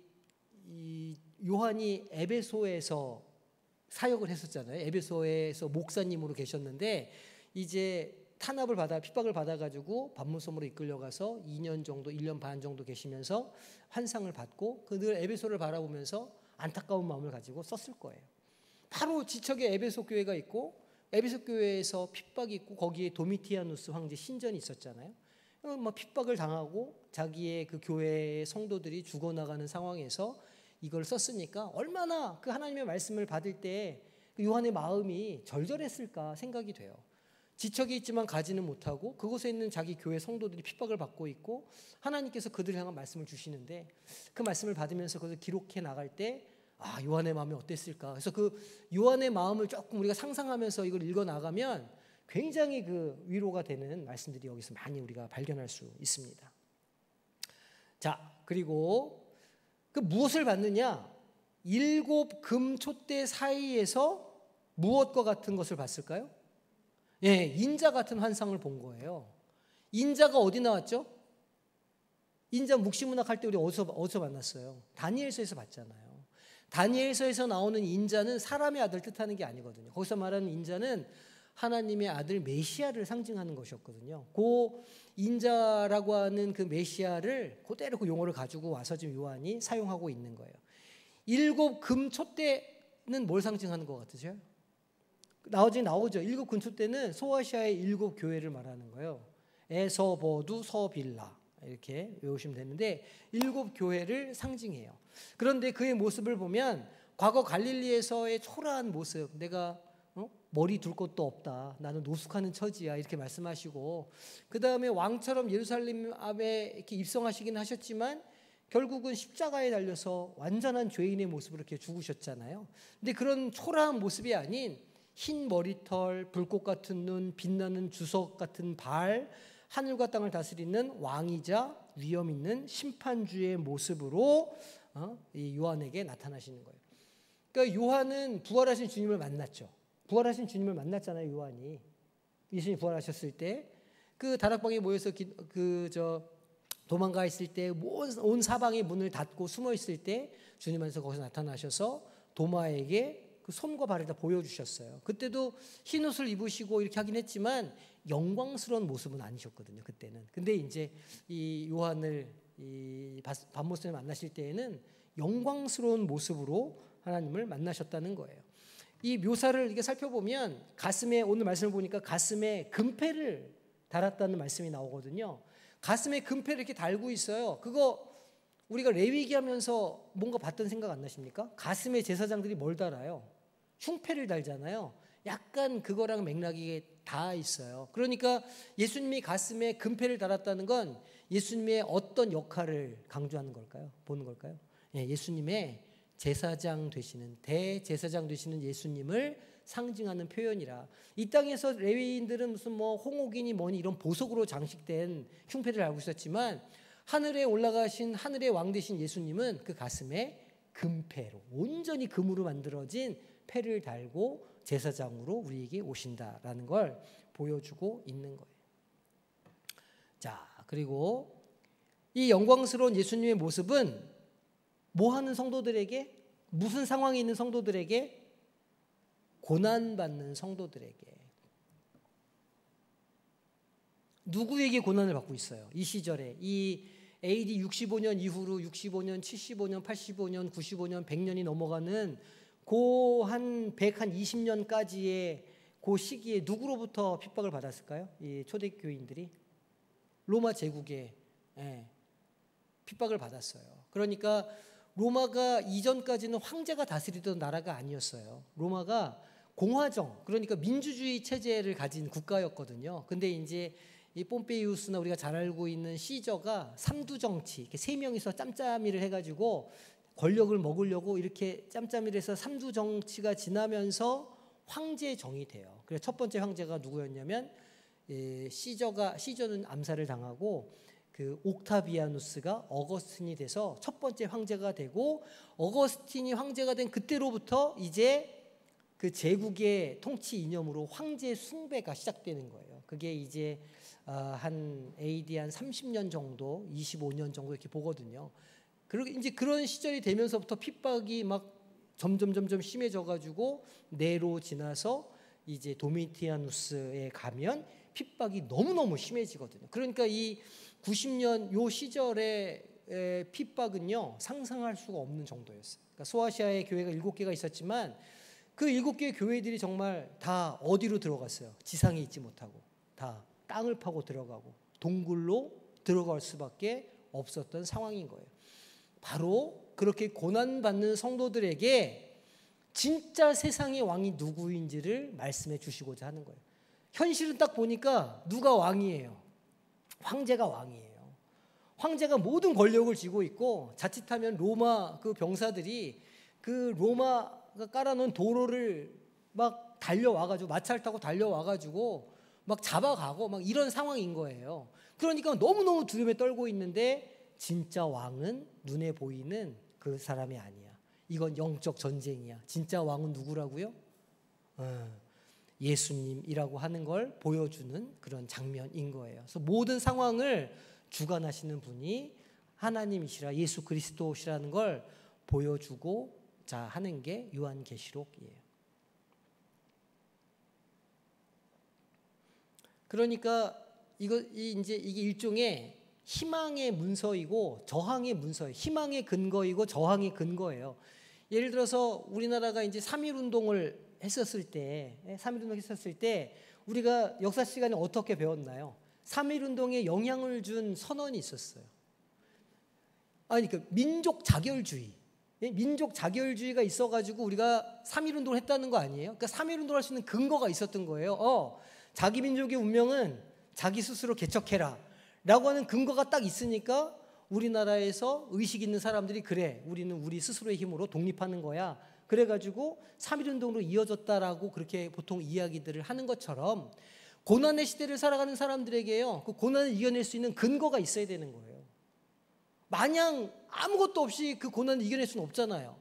S1: 요한이 에베소에서 사역을 했었잖아요. 에베소에서 목사님으로 계셨는데 이제 탄압을 받아 핍박을 받아가지고 반모섬으로 이끌려가서 2년 정도 1년 반 정도 계시면서 환상을 받고 늘 에베소를 바라보면서 안타까운 마음을 가지고 썼을 거예요. 바로 지척에 에베소 교회가 있고 에베소 교회에서 핍박이 있고 거기에 도미티아누스 황제 신전이 있었잖아요. 뭐 핍박을 당하고 자기의 그 교회의 성도들이 죽어나가는 상황에서 이걸 썼으니까 얼마나 그 하나님의 말씀을 받을 때 요한의 마음이 절절했을까 생각이 돼요. 지척이 있지만 가지는 못하고 그곳에 있는 자기 교회 성도들이 핍박을 받고 있고 하나님께서 그들을 향한 말씀을 주시는데 그 말씀을 받으면서 그것을 기록해 나갈 때 요한의 마음이 어땠을까. 그래서 그 요한의 마음을 조금 우리가 상상하면서 이걸 읽어 나가면 굉장히 그 위로가 되는 말씀들이 여기서 많이 우리가 발견할 수 있습니다. 자, 그리고 그 무엇을 받느냐? 7 금촛대 사이에서 무엇과 같은 것을 봤을까요? 예, 인자 같은 환상을 본 거예요. 인자가 어디 나왔죠? 인자 묵시문학 할 때 우리 어디서 만났어요? 다니엘서에서 봤잖아요. 다니엘서에서 나오는 인자는 사람의 아들 뜻하는 게 아니거든요. 거기서 말하는 인자는 하나님의 아들 메시아를 상징하는 것이었거든요. 그 인자라고 하는 그 메시아를 그대로 그 용어를 가지고 와서 지금 요한이 사용하고 있는 거예요. 7 금촛대는 뭘 상징하는 것 같으세요? 나오죠. 7 금촛대는 소아시아의 7 교회를 말하는 거예요. 에서버두 서빌라 이렇게 외우시면 되는데 7 교회를 상징해요. 그런데 그의 모습을 보면 과거 갈릴리에서의 초라한 모습, 내가 머리 둘 곳도 없다, 나는 노숙하는 처지야 이렇게 말씀하시고 그 다음에 왕처럼 예루살렘 앞에 이렇게 입성하시긴 하셨지만 결국은 십자가에 달려서 완전한 죄인의 모습으로 이렇게 죽으셨잖아요. 근데 그런 초라한 모습이 아닌 흰 머리털, 불꽃 같은 눈, 빛나는 주석 같은 발, 하늘과 땅을 다스리는 왕이자 위엄 있는 심판주의 모습으로 이 요한에게 나타나시는 거예요. 그러니까 요한은 부활하신 주님을 만났죠. 부활하신 주님을 만났잖아요, 요한이. 예수님이 부활하셨을 때 그 다락방에 모여서 도망가 있을 때 온 사방의 문을 닫고 숨어 있을 때 주님 안에서 거기서 나타나셔서 도마에게 그 손과 발을 다 보여주셨어요. 그때도 흰 옷을 입으시고 이렇게 하긴 했지만 영광스러운 모습은 아니셨거든요, 그때는. 근데 이제 이 요한을 이 반모섬에 만나실 때에는 영광스러운 모습으로 하나님을 만나셨다는 거예요. 이 묘사를 이렇게 살펴보면 가슴에, 오늘 말씀을 보니까 가슴에 금패를 달았다는 말씀이 나오거든요. 가슴에 금패를 이렇게 달고 있어요. 그거 우리가 레위기 하면서 뭔가 봤던 생각 안 나십니까? 가슴에 제사장들이 뭘 달아요? 흉패를 달잖아요. 약간 그거랑 맥락이 다 있어요. 그러니까 예수님이 가슴에 금패를 달았다는 건 예수님의 어떤 역할을 강조하는 걸까요? 보는 걸까요? 예, 예수님의 제사장 되시는, 대제사장 되시는 예수님을 상징하는 표현이라. 이 땅에서 레위인들은 무슨 뭐 홍옥이니 뭐니 이런 보석으로 장식된 흉패를 알고 있었지만 하늘에 올라가신 하늘의 왕 되신 예수님은 그 가슴에 금패로, 온전히 금으로 만들어진 패를 달고 제사장으로 우리에게 오신다라는 걸 보여주고 있는 거예요. 자, 그리고 이 영광스러운 예수님의 모습은 뭐 하는 성도들에게, 무슨 상황에 있는 성도들에게? 고난받는 성도들에게. 누구에게 고난을 받고 있어요? 이 시절에, 이 AD 65년 이후로 65년, 75년, 85년, 95년, 100년이 넘어가는 그 한 120년까지의 그 시기에 누구로부터 핍박을 받았을까요? 이 초대교인들이 로마 제국에 핍박을 받았어요. 그러니까 로마가 이전까지는 황제가 다스리던 나라가 아니었어요. 로마가 공화정, 그러니까 민주주의 체제를 가진 국가였거든요. 근데 이제 이 폼페이우스나 우리가 잘 알고 있는 시저가 삼두 정치, 이렇게 세 명이서 짬짬이를 해가지고 권력을 먹으려고 이렇게 짬짬이를 해서 삼두 정치가 지나면서 황제 정이 돼요. 그래서 첫 번째 황제가 누구였냐면 시저는 암살을 당하고 그 옥타비아누스가 어거스틴이 돼서 첫 번째 황제가 되고, 어거스틴이 황제가 된 그때로부터 이제 그 제국의 통치 이념으로 황제 숭배가 시작되는 거예요. 그게 이제 한 AD 한 30년 정도, 25년 정도 이렇게 보거든요. 그리고 이제 그런 시절이 되면서부터 핍박이 막 점점 심해져 가지고 네로 지나서 이제 도미티아누스에 가면 핍박이 너무너무 심해지거든요. 그러니까 이 90년 요 시절의 핍박은요 상상할 수가 없는 정도였어요. 그러니까 소아시아에 교회가 7개가 있었지만 그 7개의 교회들이 정말 다 어디로 들어갔어요? 지상에 있지 못하고 다 땅을 파고 들어가고 동굴로 들어갈 수밖에 없었던 상황인 거예요. 바로 그렇게 고난받는 성도들에게 진짜 세상의 왕이 누구인지를 말씀해 주시고자 하는 거예요. 현실은 딱 보니까 누가 왕이에요? 황제가 왕이에요. 황제가 모든 권력을 쥐고 있고, 자칫하면 로마 그 병사들이 그 로마가 깔아놓은 도로를 막 달려와가지고 마차를 타고 달려와가지고 막 잡아가고 막 이런 상황인 거예요. 그러니까 너무너무 두려움에 떨고 있는데 진짜 왕은 눈에 보이는 그 사람이 아니야. 이건 영적 전쟁이야. 진짜 왕은 누구라고요? 예수님이라고 하는 걸 보여주는 그런 장면인 거예요. 그래서 모든 상황을 주관하시는 분이 하나님이시라, 예수 그리스도시라는 걸 보여주고자 하는 게 요한계시록이에요. 그러니까 이제 이게 일종의 희망의 문서이고 저항의 문서예요. 희망의 근거이고 저항의 근거예요. 예를 들어서 우리나라가 이제 3.1 운동을 했었을 때, 우리가 역사 시간에 어떻게 배웠나요? 3.1 운동에 영향을 준 선언이 있었어요. 아니, 그 민족 자결주의. 민족 자결주의가 있어가지고 우리가 3.1 운동을 했다는 거 아니에요? 그러니까 3.1 운동을 할 수 있는 근거가 있었던 거예요. 자기 민족의 운명은 자기 스스로 개척해라 라고 하는 근거가 딱 있으니까 우리나라에서 의식 있는 사람들이 그래, 우리는 우리 스스로의 힘으로 독립하는 거야. 그래가지고 3.1 운동으로 이어졌다라고 그렇게 보통 이야기들을 하는 것처럼 고난의 시대를 살아가는 사람들에게요, 그 고난을 이겨낼 수 있는 근거가 있어야 되는 거예요. 마냥 아무것도 없이 그 고난을 이겨낼 수는 없잖아요.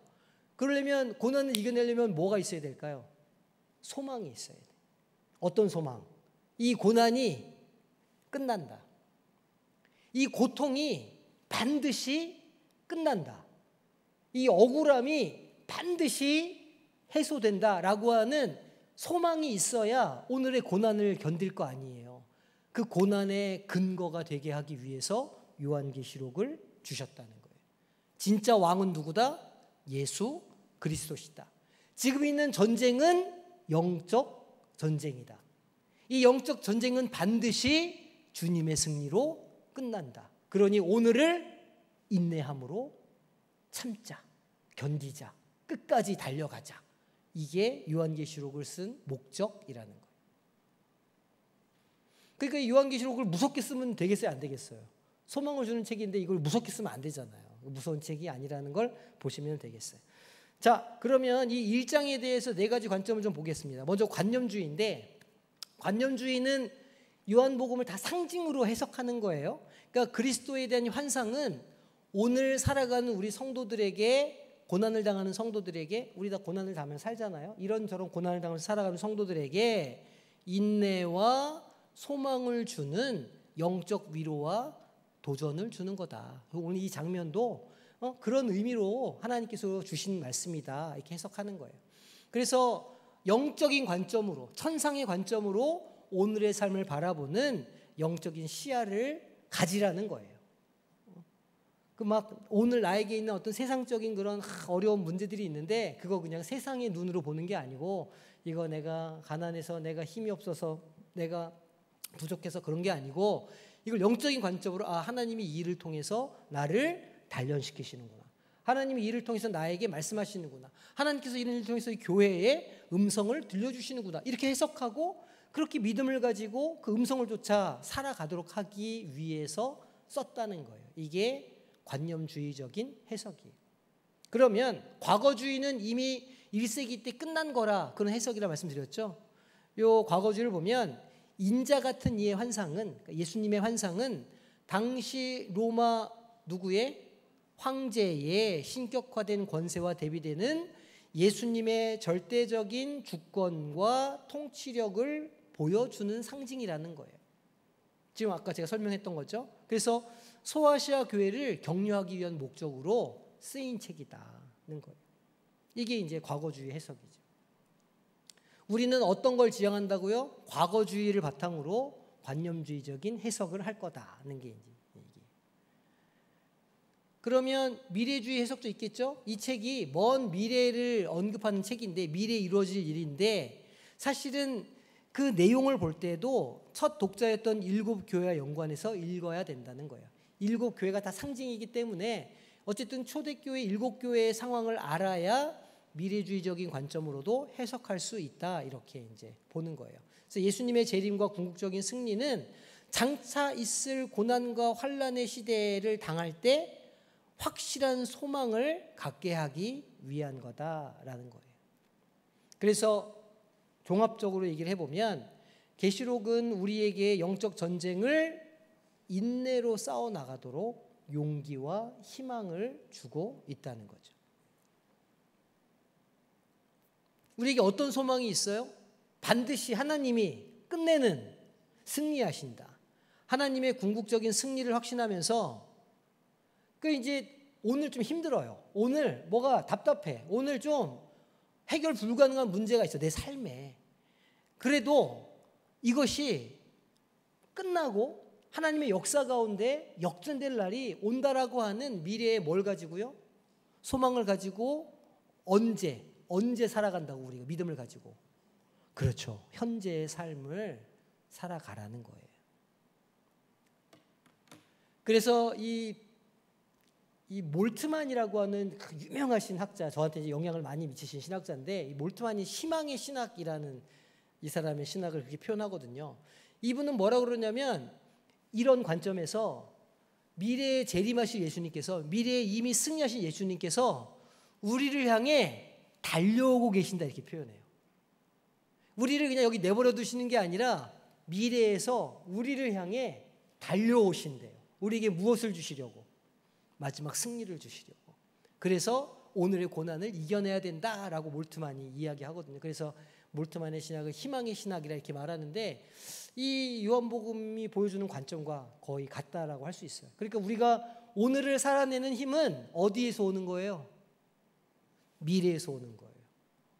S1: 그러려면, 고난을 이겨내려면 뭐가 있어야 될까요? 소망이 있어야 돼요. 어떤 소망? 이 고난이 끝난다. 이 고통이 반드시 끝난다. 이 억울함이 반드시 해소된다라고 하는 소망이 있어야 오늘의 고난을 견딜 거 아니에요. 그 고난의 근거가 되게 하기 위해서 요한계시록을 주셨다는 거예요. 진짜 왕은 누구다? 예수 그리스도시다. 지금 있는 전쟁은 영적 전쟁이다. 이 영적 전쟁은 반드시 주님의 승리로 끝난다. 그러니 오늘을 인내함으로 참자, 견디자, 끝까지 달려가자. 이게 요한계시록을 쓴 목적이라는 거예요. 그러니까 요한계시록을 무섭게 쓰면 되겠어요, 안 되겠어요? 소망을 주는 책인데 이걸 무섭게 쓰면 안 되잖아요. 무서운 책이 아니라는 걸 보시면 되겠어요. 자, 그러면 이 1장에 대해서 4가지 관점을 좀 보겠습니다. 먼저 관념주의인데, 관념주의는 요한복음을 다 상징으로 해석하는 거예요. 그러니까 그리스도에 대한 환상은 오늘 살아가는 우리 성도들에게, 고난을 당하는 성도들에게, 우리 다 고난을 당하면서 살잖아요. 이런저런 고난을 당하면서 살아가는 성도들에게 인내와 소망을 주는 영적 위로와 도전을 주는 거다. 오늘 이 장면도 그런 의미로 하나님께서 주신 말씀이다. 이렇게 해석하는 거예요. 그래서 영적인 관점으로, 천상의 관점으로 오늘의 삶을 바라보는 영적인 시야를 가지라는 거예요. 그 막 오늘 나에게 있는 어떤 세상적인 그런 어려운 문제들이 있는데 그거 그냥 세상의 눈으로 보는 게 아니고 이거 내가 가난해서 내가 힘이 없어서 내가 부족해서 그런 게 아니고 이걸 영적인 관점으로 하나님이 이 일을 통해서 나를 단련시키시는구나. 하나님이 이 일을 통해서 나에게 말씀하시는구나. 하나님께서 이런 일을 통해서 이 교회의 음성을 들려주시는구나. 이렇게 해석하고 그렇게 믿음을 가지고 그 음성을 쫓아 살아가도록 하기 위해서 썼다는 거예요. 이게 관념주의적인 해석이에요. 그러면 과거주의는 이미 1세기 때 끝난 거라 그런 해석이라 말씀드렸죠. 요 과거주의를 보면 인자 같은 이의 환상은, 예수님의 환상은 당시 로마 누구의 황제의 신격화된 권세와 대비되는 예수님의 절대적인 주권과 통치력을 보여주는 상징이라는 거예요. 지금 아까 제가 설명했던 거죠. 그래서 소아시아 교회를 격려하기 위한 목적으로 쓰인 책이다는 거예요. 이게 이제 과거주의 해석이죠. 우리는 어떤 걸 지향한다고요? 과거주의를 바탕으로 관념주의적인 해석을 할 거다는 게 이제 이게. 그러면 미래주의 해석도 있겠죠? 이 책이 먼 미래를 언급하는 책인데 미래에 이루어질 일인데 사실은 그 내용을 볼 때도 첫 독자였던 일곱 교회와 연관해서 읽어야 된다는 거예요. 일곱 교회가 다 상징이기 때문에 어쨌든 초대교회 일곱 교회의 상황을 알아야 미래주의적인 관점으로도 해석할 수 있다 이렇게 이제 보는 거예요. 그래서 예수님의 재림과 궁극적인 승리는 장차 있을 고난과 환난의 시대를 당할 때 확실한 소망을 갖게 하기 위한 거다라는 거예요. 그래서 종합적으로 얘기를 해보면 계시록은 우리에게 영적 전쟁을 인내로 싸워나가도록 용기와 희망을 주고 있다는 거죠. 우리에게 어떤 소망이 있어요? 반드시 하나님이 끝내는 승리하신다. 하나님의 궁극적인 승리를 확신하면서 이제 오늘 좀 힘들어요. 오늘 뭐가 답답해. 오늘 좀 해결 불가능한 문제가 있어. 내 삶에. 그래도 이것이 끝나고 하나님의 역사 가운데 역전될 날이 온다라고 하는 미래에 뭘 가지고요? 소망을 가지고 언제 살아간다고 우리가 믿음을 가지고. 그렇죠. 현재의 삶을 살아가라는 거예요. 그래서 이 몰트만이라고 하는 그 유명하신 학자, 저한테 이제 영향을 많이 미치신 신학자인데 이 몰트만이 희망의 신학이라는 이 사람의 신학을 그렇게 표현하거든요. 이분은 뭐라고 그러냐면 이런 관점에서 미래에 재림하실 예수님께서 미래에 이미 승리하신 예수님께서 우리를 향해 달려오고 계신다 이렇게 표현해요. 우리를 그냥 여기 내버려 두시는 게 아니라 미래에서 우리를 향해 달려오신대요. 우리에게 무엇을 주시려고? 마지막 승리를 주시려고. 그래서 오늘의 고난을 이겨내야 된다라고 몰트만이 이야기하거든요. 그래서 몰트만의 신학을 희망의 신학이라 이렇게 말하는데 이 요한복음이 보여주는 관점과 거의 같다라고 할 수 있어요. 그러니까 우리가 오늘을 살아내는 힘은 어디에서 오는 거예요? 미래에서 오는 거예요.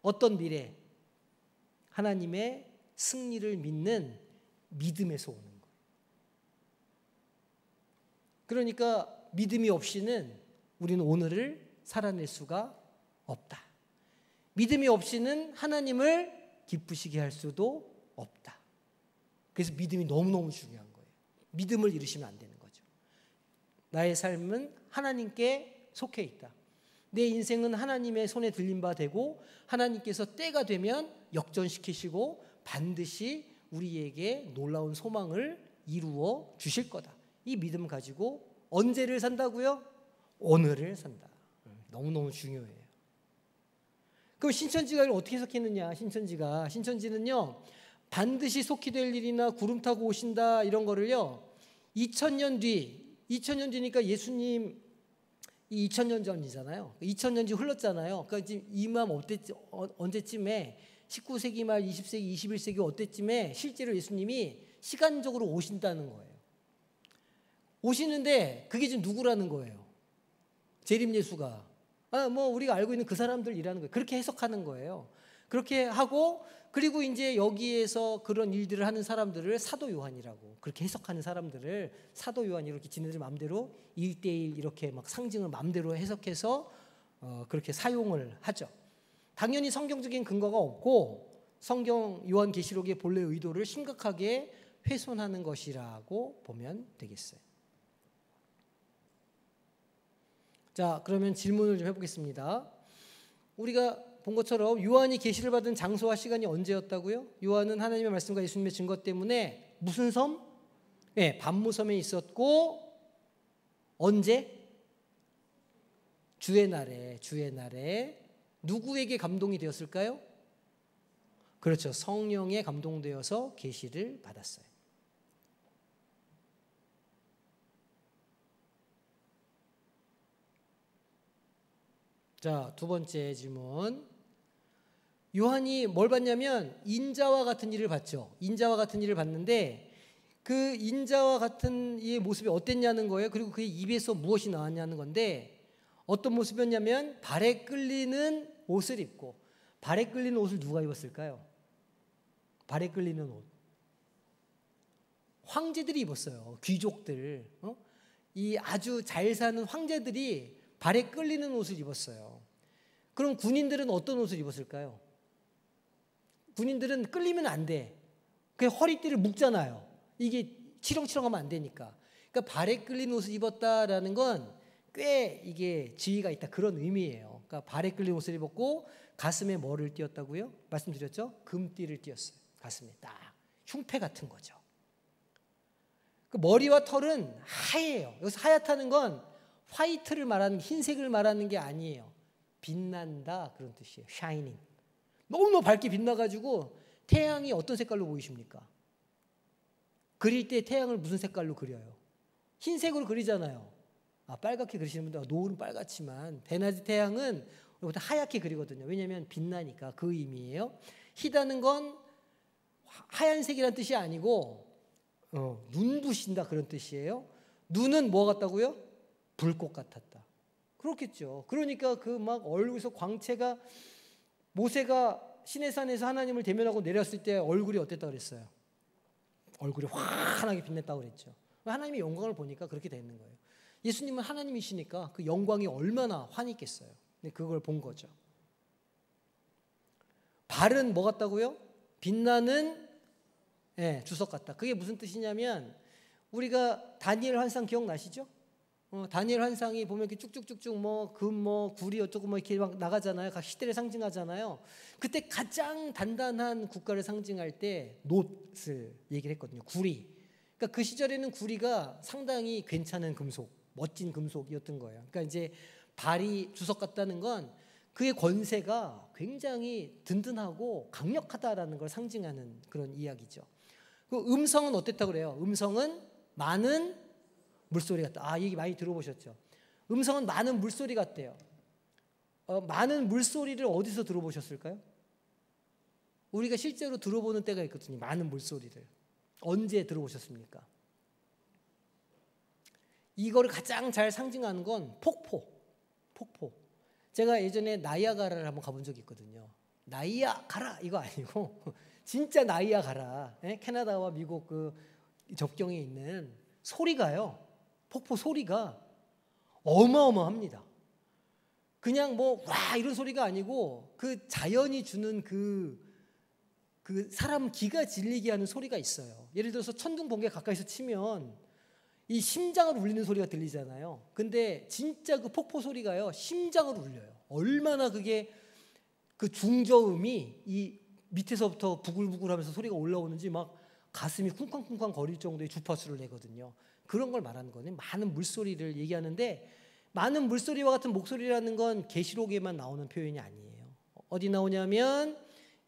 S1: 어떤 미래? 하나님의 승리를 믿는 믿음에서 오는 거예요. 그러니까 믿음이 없이는 우리는 오늘을 살아낼 수가 없다. 믿음이 없이는 하나님을 기쁘시게 할 수도 없다. 그래서 믿음이 너무너무 중요한 거예요. 믿음을 잃으시면 안 되는 거죠. 나의 삶은 하나님께 속해 있다. 내 인생은 하나님의 손에 들린 바 되고 하나님께서 때가 되면 역전시키시고 반드시 우리에게 놀라운 소망을 이루어 주실 거다. 이 믿음 가지고 언제를 산다고요? 오늘을 산다. 너무너무 중요해요. 그럼 신천지가 이걸 어떻게 해석했느냐? 신천지는요 반드시 속히 될 일이나 구름 타고 오신다 이런 거를요 2000년 뒤니까 예수님 2000년 전이잖아요. 2000년 뒤 흘렀잖아요. 그러니까 지금 이맘 언제쯤에 19세기 말 20세기 21세기 어때쯤에 실제로 예수님이 시간적으로 오신다는 거예요. 오시는데 그게 지금 누구라는 거예요? 재림 예수가. 뭐 우리가 알고 있는 그 사람들이라는 거예요. 그렇게 해석하는 거예요. 그렇게 하고 그리고 이제 여기에서 그런 일들을 하는 사람들을 사도 요한이라고 그렇게 해석하는 사람들을 사도 요한이 이렇게 지네들 마음대로 1대1 이렇게 막 상징을 마음대로 해석해서 그렇게 사용을 하죠. 당연히 성경적인 근거가 없고 성경 요한계시록의 본래 의도를 심각하게 훼손하는 것이라고 보면 되겠어요. 자, 그러면 질문을 좀 해보겠습니다. 우리가 본 것처럼 요한이 계시를 받은 장소와 시간이 언제였다고요? 요한은 하나님의 말씀과 예수님의 증거 때문에 무슨 섬? 네, 반모섬에 있었고 언제? 주의 날에 누구에게 감동이 되었을까요? 그렇죠. 성령에 감동되어서 계시를 받았어요. 자, 두 번째 질문. 요한이 뭘 봤냐면 인자와 같은 일을 봤죠. 인자와 같은 일을 봤는데 그 인자와 같은 이의 모습이 어땠냐는 거예요. 그리고 그의 입에서 무엇이 나왔냐는 건데 어떤 모습이었냐면 발에 끌리는 옷을 입고 발에 끌리는 옷을 누가 입었을까요? 발에 끌리는 옷. 황제들이 입었어요. 귀족들. 이 아주 잘 사는 황제들이 발에 끌리는 옷을 입었어요. 그럼 군인들은 어떤 옷을 입었을까요? 군인들은 끌리면 안 돼. 그 허리띠를 묶잖아요. 이게 치렁치렁하면 안 되니까. 그러니까 발에 끌리는 옷을 입었다라는 건 꽤 이게 지위가 있다 그런 의미예요. 그러니까 발에 끌리는 옷을 입었고 가슴에 뭐를 띄었다고요? 말씀드렸죠? 금띠를 띄었어요. 가슴에 딱 흉패 같은 거죠. 그 머리와 털은 하얘요. 여기서 하얗다는 건 화이트를 말하는 흰색을 말하는 게 아니에요. 빛난다 그런 뜻이에요. shining. 너무 밝게 빛나가지고 태양이 어떤 색깔로 보이십니까? 그릴 때 태양을 무슨 색깔로 그려요? 흰색으로 그리잖아요. 빨갛게 그리시는 분들 노을은 빨갛지만 대낮의 태양은 보통 하얗게 그리거든요. 왜냐하면 빛나니까 그 의미예요. 희다는 건 하얀색이라는 뜻이 아니고 눈부신다 그런 뜻이에요. 눈은 뭐 같다고요? 불꽃 같았다. 그렇겠죠. 그러니까 그 막 얼굴에서 광채가 모세가 시내산에서 하나님을 대면하고 내렸을 때 얼굴이 어땠다 그랬어요? 얼굴이 환하게 빛냈다고 그랬죠. 하나님의 영광을 보니까 그렇게 되는 거예요. 예수님은 하나님이시니까 그 영광이 얼마나 환했겠어요. 근데 그걸 본 거죠. 발은 뭐 같다고요? 빛나는 주석 같다. 그게 무슨 뜻이냐면 우리가 다니엘 환상 기억나시죠? 다니엘 환상이 보면 이렇게 쭉쭉쭉쭉 금 구리 어쩌고 이렇게 막 나가잖아요. 각 시대를 상징하잖아요. 그때 가장 단단한 국가를 상징할 때 놋을 얘기를 했거든요. 구리. 그러니까 그 시절에는 구리가 상당히 괜찮은 금속, 멋진 금속이었던 거예요. 그러니까 이제 발이 주석 같다는 건 그의 권세가 굉장히 든든하고 강력하다라는 걸 상징하는 그런 이야기죠. 그 음성은 어땠다고 그래요? 음성은 많은 물소리 같다. 얘기 많이 들어보셨죠? 음성은 많은 물소리 같대요. 많은 물소리를 어디서 들어보셨을까요? 우리가 실제로 들어보는 때가 있거든요. 많은 물소리를. 언제 들어보셨습니까? 이거를 가장 잘 상징하는 건 폭포. 제가 예전에 나이아가라를 한번 가본 적이 있거든요. 나이아가라 이거 아니고 진짜 나이아가라. 캐나다와 미국 그 접경에 있는 소리가요. 폭포 소리가 어마어마합니다. 그냥 와 이런 소리가 아니고 그 자연이 주는 그 사람 기가 질리게 하는 소리가 있어요. 예를 들어서 천둥 번개 가까이서 치면 이 심장을 울리는 소리가 들리잖아요. 근데 진짜 그 폭포 소리가요 심장을 울려요. 얼마나 그게 그 중저음이 이 밑에서부터 부글부글하면서 소리가 올라오는지 막 가슴이 쿵쾅쿵쾅 거릴 정도의 주파수를 내거든요. 그런 걸 말하는 거는 많은 물소리를 얘기하는데 많은 물소리와 같은 목소리라는 건 계시록에만 나오는 표현이 아니에요. 어디 나오냐면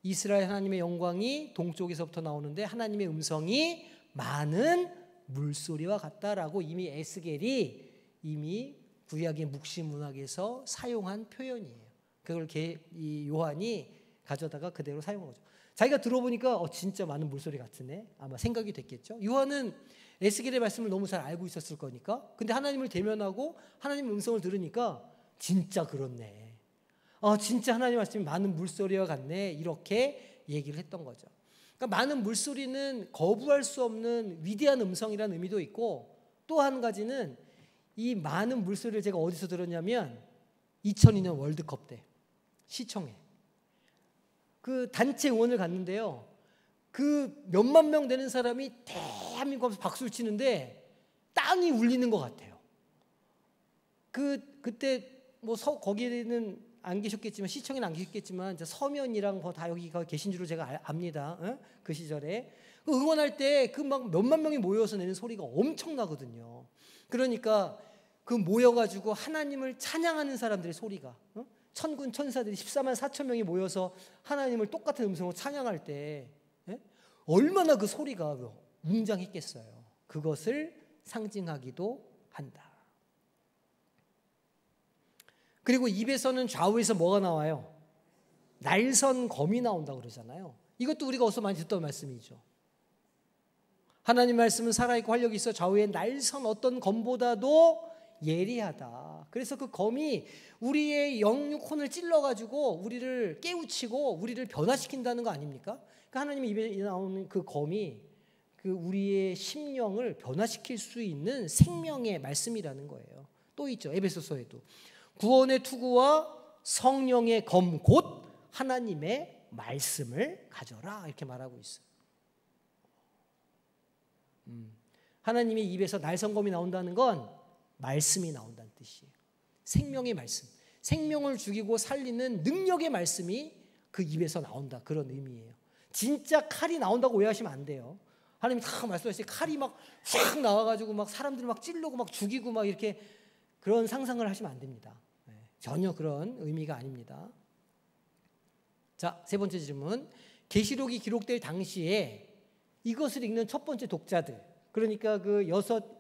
S1: 이스라엘 하나님의 영광이 동쪽에서부터 나오는데 하나님의 음성이 많은 물소리와 같다라고 이미 에스겔이 이미 구약의 묵시문학에서 사용한 표현이에요. 그걸 이 요한이 가져다가 그대로 사용한 거죠. 자기가 들어보니까 진짜 많은 물소리 같으네 아마 생각이 됐겠죠. 요한은 에스겔의 말씀을 너무 잘 알고 있었을 거니까. 근데 하나님을 대면하고 하나님의 음성을 들으니까 진짜 그렇네. 진짜 하나님 말씀이 많은 물소리와 같네. 이렇게 얘기를 했던 거죠. 그러니까 많은 물소리는 거부할 수 없는 위대한 음성이라는 의미도 있고, 또 한 가지는 이 많은 물소리를 제가 어디서 들었냐면 2002년 월드컵 때 시청에 그 단체 응원을 갔는데요. 그 몇만 명 되는 사람이 대한민국에서 박수를 치는데 땅이 울리는 것 같아요. 그때 뭐 거기는 안 계셨겠지만, 시청에는 안 계셨겠지만 서면이랑 다 여기가 계신 줄로 제가 압니다. 그 시절에 응원할 때 그 막 몇만 명이 모여서 내는 소리가 엄청나거든요. 그러니까 그 모여가지고 하나님을 찬양하는 사람들의 소리가, 천군 천사들이 14만 4천 명이 모여서 하나님을 똑같은 음성으로 찬양할 때 얼마나 그 소리가 웅장했겠어요. 그것을 상징하기도 한다. 그리고 입에서는 좌우에서 뭐가 나와요? 날선 검이 나온다고 그러잖아요. 이것도 우리가 어디서 많이 듣던 말씀이죠. 하나님 말씀은 살아있고 활력이 있어 좌우에 날선 어떤 검보다도 예리하다. 그래서 그 검이 우리의 영육혼을 찔러가지고 우리를 깨우치고 우리를 변화시킨다는 거 아닙니까? 그러니까 하나님의 입에 나오는 그 검이 그 우리의 심령을 변화시킬 수 있는 생명의 말씀이라는 거예요. 또 있죠. 에베소서에도 구원의 투구와 성령의 검 곧 하나님의 말씀을 가져라 이렇게 말하고 있어요. 하나님의 입에서 날성검이 나온다는 건 말씀이 나온다는 뜻이에요. 생명의 말씀, 생명을 죽이고 살리는 능력의 말씀이 그 입에서 나온다, 그런 의미예요. 진짜 칼이 나온다고 오해하시면 안 돼요. 하나님이 다 말씀하실 때 칼이 막 쫙 나와가지고 막 사람들을 막 찌르고 막 죽이고 막 이렇게 그런 상상을 하시면 안 됩니다. 전혀 그런 의미가 아닙니다. 자, 세 번째 질문. 계시록이 기록될 당시에 이것을 읽는 첫 번째 독자들, 그러니까 그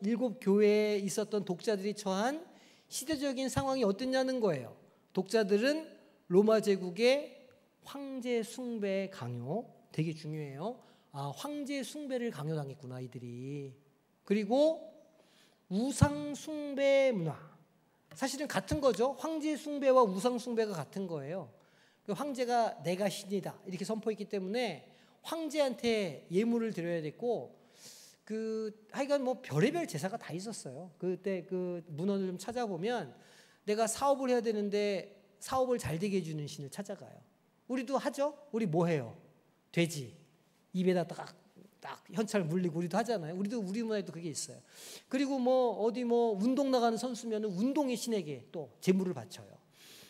S1: 7 교회에 있었던 독자들이 처한 시대적인 상황이 어땠냐는 거예요. 독자들은 로마 제국의 황제 숭배 강요, 되게 중요해요. 황제 숭배를 강요당했구나 이들이. 그리고 우상 숭배 문화, 사실은 같은 거죠. 황제 숭배와 우상 숭배가 같은 거예요. 황제가 내가 신이다 이렇게 선포했기 때문에 황제한테 예물을 드려야 됐고, 하여간 뭐 별의별 제사가 다 있었어요. 그때 그 문헌을 좀 찾아보면 내가 사업을 해야 되는데 사업을 잘 되게 해주는 신을 찾아가요. 우리도 하죠. 우리 뭐 해요? 돼지 입에다 딱 현찰 물리고 우리도 하잖아요. 우리 문화에도 그게 있어요. 그리고 어디 운동 나가는 선수면은 운동의 신에게 또 제물을 바쳐요.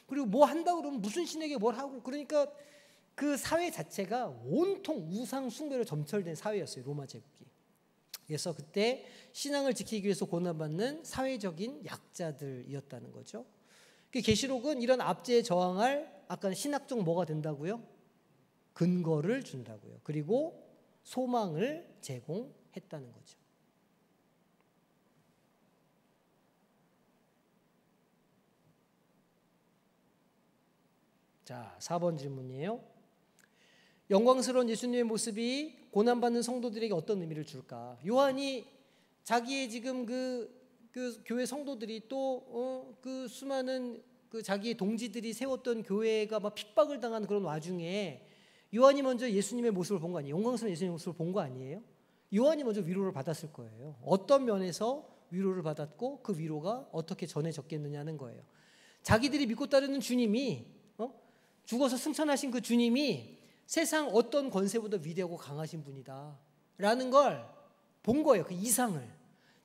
S1: 그리고 뭐 한다 그러면 무슨 신에게 뭘 하고, 그러니까 그 사회 자체가 온통 우상 숭배로 점철된 사회였어요, 로마 제국이. 그래서 그때 신앙을 지키기 위해서 고난받는 사회적인 약자들이었다는 거죠. 계시록은 이런 압제에 저항할 아까 신학적 뭐가 된다고요? 근거를 준다고요. 그리고 소망을 제공했다는 거죠. 자, 4번 질문이에요. 영광스러운 예수님의 모습이 고난받는 성도들에게 어떤 의미를 줄까? 요한이 자기의 지금 그 교회 성도들이 또 그 수많은 그 자기의 동지들이 세웠던 교회가 막 핍박을 당하는 그런 와중에 요한이 먼저 예수님의 모습을 본 거 아니에요? 영광스러운 예수님의 모습을 본 거 아니에요? 요한이 먼저 위로를 받았을 거예요. 어떤 면에서 위로를 받았고 그 위로가 어떻게 전해졌겠느냐는 거예요. 자기들이 믿고 따르는 주님이 죽어서 승천하신 그 주님이 세상 어떤 권세보다 위대하고 강하신 분이다 라는 걸 본 거예요. 그 이상을.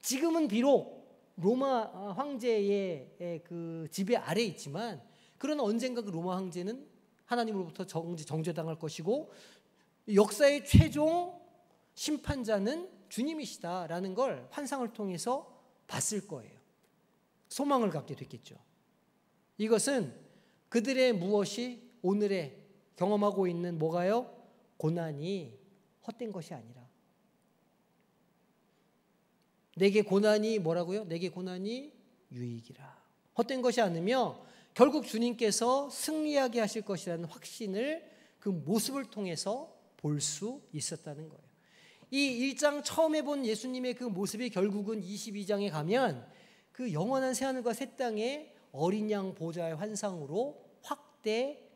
S1: 지금은 비록 로마 황제의 그 지배 아래에 있지만, 그러나 언젠가 그 로마 황제는 하나님으로부터 정죄당할 것이고 역사의 최종 심판자는 주님이시다라는 걸 환상을 통해서 봤을 거예요. 소망을 갖게 됐겠죠. 이것은 그들의 무엇이 오늘의 경험하고 있는 뭐가요? 고난이 헛된 것이 아니라, 내게 고난이 뭐라고요? 내게 고난이 유익이라. 헛된 것이 아니며 결국 주님께서 승리하게 하실 것이라는 확신을 그 모습을 통해서 볼 수 있었다는 거예요. 이 1장 처음에 본 예수님의 그 모습이 결국은 22장에 가면 그 영원한 새하늘과 새 땅의 어린 양 보좌의 환상으로 확대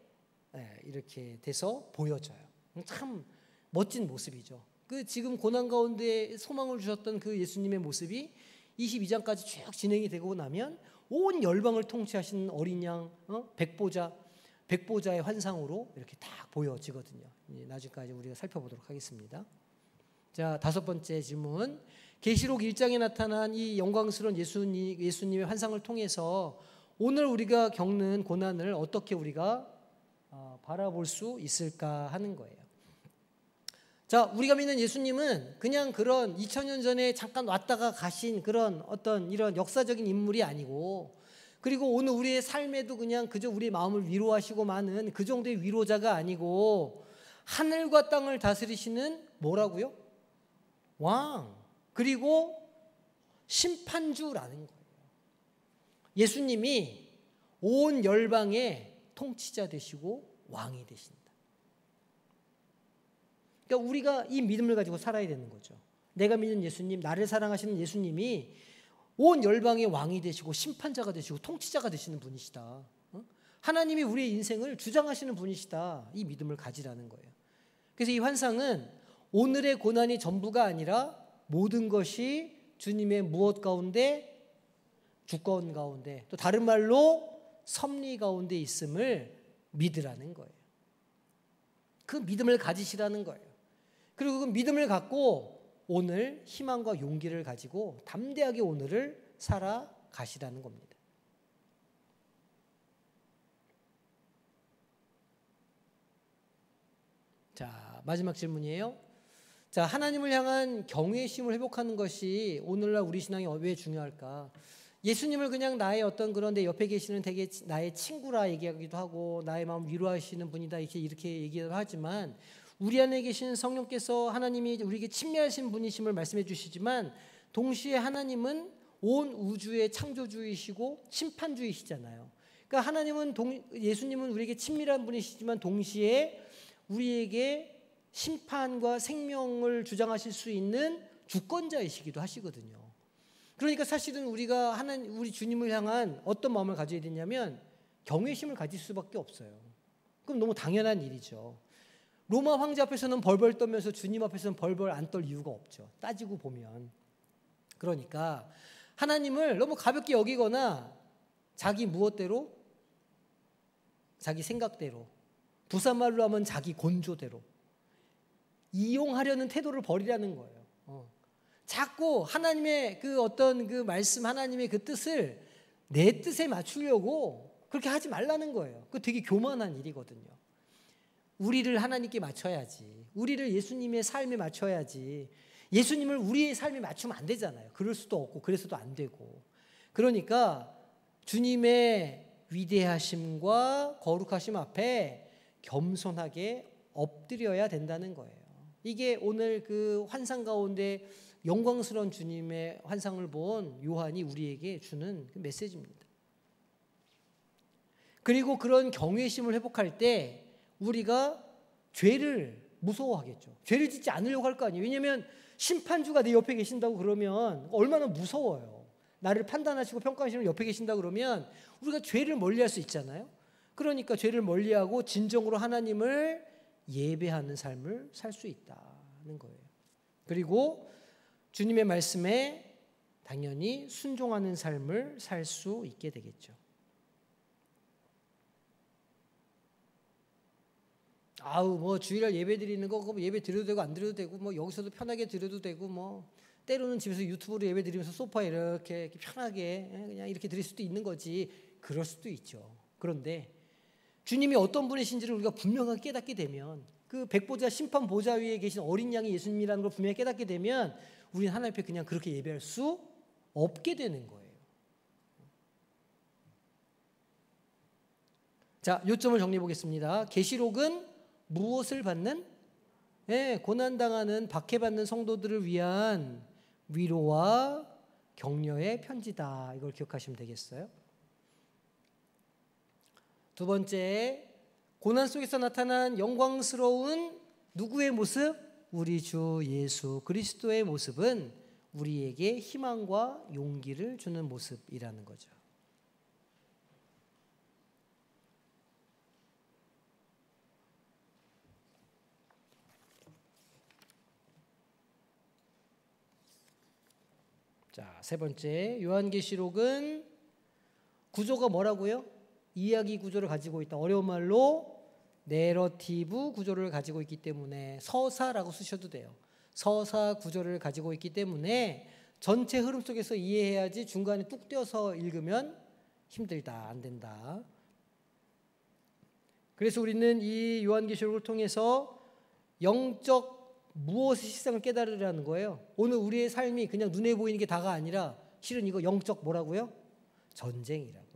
S1: 이렇게 돼서 보여져요. 참 멋진 모습이죠. 그 지금 고난 가운데 소망을 주셨던 그 예수님의 모습이 22장까지 쭉 진행이 되고 나면 온 열방을 통치하시는 어린 양 백보자의 환상으로 이렇게 딱 보여지거든요. 나중까지 우리가 살펴보도록 하겠습니다. 자, 5번째 질문. 계시록 1장에 나타난 이 영광스러운 예수님의 환상을 통해서 오늘 우리가 겪는 고난을 어떻게 우리가 바라볼 수 있을까 하는 거예요. 자, 우리가 믿는 예수님은 그냥 그런 2000년 전에 잠깐 왔다가 가신 그런 어떤 이런 역사적인 인물이 아니고, 그리고 오늘 우리의 삶에도 그냥 그저 우리의 마음을 위로하시고 마는 그 정도의 위로자가 아니고 하늘과 땅을 다스리시는 뭐라고요? 왕, 그리고 심판주라는 거예요. 예수님이 온 열방의 통치자 되시고 왕이 되신다. 그러니까 우리가 이 믿음을 가지고 살아야 되는 거죠. 내가 믿는 예수님, 나를 사랑하시는 예수님이 온 열방의 왕이 되시고 심판자가 되시고 통치자가 되시는 분이시다. 하나님이 우리의 인생을 주장하시는 분이시다. 이 믿음을 가지라는 거예요. 그래서 이 환상은 오늘의 고난이 전부가 아니라 모든 것이 주님의 무엇 가운데? 주권 가운데, 또 다른 말로 섭리 가운데 있음을 믿으라는 거예요. 그 믿음을 가지시라는 거예요. 그리고 그 믿음을 갖고 오늘 희망과 용기를 가지고 담대하게 오늘을 살아가시라는 겁니다. 자, 마지막 질문이에요. 자, 하나님을 향한 경외심을 회복하는 것이 오늘날 우리 신앙이 왜 중요할까? 예수님을 그냥 나의 어떤 그런 내 옆에 계시는 되게 나의 친구라 얘기하기도 하고 나의 마음 위로하시는 분이다 이렇게 얘기를 하지만, 우리 안에 계신 성령께서 하나님이 우리에게 친밀하신 분이심을 말씀해 주시지만 동시에 하나님은 온 우주의 창조주이시고 심판주이시잖아요. 그러니까 하나님은 예수님은 우리에게 친밀한 분이시지만 동시에 우리에게 심판과 생명을 주장하실 수 있는 주권자이시기도 하시거든요. 그러니까 사실은 우리가 우리 주님을 향한 어떤 마음을 가져야 되냐면 경외심을 가질 수밖에 없어요. 그럼 너무 당연한 일이죠. 로마 황제 앞에서는 벌벌 떨면서 주님 앞에서는 벌벌 안 떨 이유가 없죠. 따지고 보면. 그러니까 하나님을 너무 가볍게 여기거나 자기 무엇대로? 자기 생각대로, 부산말로 하면 자기 곤조대로 이용하려는 태도를 버리라는 거예요. 자꾸 하나님의 그 어떤 그 말씀, 하나님의 그 뜻을 내 뜻에 맞추려고 그렇게 하지 말라는 거예요. 그거 되게 교만한 일이거든요. 우리를 하나님께 맞춰야지. 우리를 예수님의 삶에 맞춰야지. 예수님을 우리의 삶에 맞추면 안 되잖아요. 그럴 수도 없고 그래서도 안 되고. 그러니까 주님의 위대하심과 거룩하심 앞에 겸손하게 엎드려야 된다는 거예요. 이게 오늘 그 환상 가운데 영광스러운 주님의 환상을 본 요한이 우리에게 주는 그 메시지입니다. 그리고 그런 경외심을 회복할 때 우리가 죄를 무서워하겠죠. 죄를 짓지 않으려고 할 거 아니에요. 왜냐하면 심판주가 내 옆에 계신다고 그러면 얼마나 무서워요. 나를 판단하시고 평가하시는 옆에 계신다고 그러면 우리가 죄를 멀리할 수 있잖아요. 그러니까 죄를 멀리하고 진정으로 하나님을 예배하는 삶을 살 수 있다는 거예요. 그리고 주님의 말씀에 당연히 순종하는 삶을 살 수 있게 되겠죠. 뭐 주일날 예배 드리는 거 예배 드려도 되고 안 드려도 되고 뭐 여기서도 편하게 드려도 되고 뭐 때로는 집에서 유튜브로 예배 드리면서 소파에 이렇게 편하게 그냥 이렇게 드릴 수도 있는 거지. 그럴 수도 있죠. 그런데 주님이 어떤 분이신지를 우리가 분명하게 깨닫게 되면, 그 백보자 심판 보좌 위에 계신 어린 양이 예수님이라는 걸 분명히 깨닫게 되면 우리는 하나님 앞에 그냥 그렇게 예배할 수 없게 되는 거예요. 자, 요점을 정리해 보겠습니다. 계시록은 무엇을 받는? 고난당하는 박해받는 성도들을 위한 위로와 격려의 편지다. 이걸 기억하시면 되겠어요. 두 번째, 고난 속에서 나타난 영광스러운 누구의 모습? 우리 주 예수 그리스도의 모습은 우리에게 희망과 용기를 주는 모습이라는 거죠. 자, 세 번째, 요한계시록은 구조가 뭐라고요? 이야기 구조를 가지고 있다. 어려운 말로 내러티브 구조를 가지고 있기 때문에 서사라고 쓰셔도 돼요. 서사 구조를 가지고 있기 때문에 전체 흐름 속에서 이해해야지 중간에 뚝 떼어서 읽으면 힘들다, 안 된다. 그래서 우리는 이 요한계시록을 통해서 영적 무엇의 실상을 깨달으라는 거예요. 오늘 우리의 삶이 그냥 눈에 보이는 게 다가 아니라 실은 이거 영적 뭐라고요? 전쟁이라고요.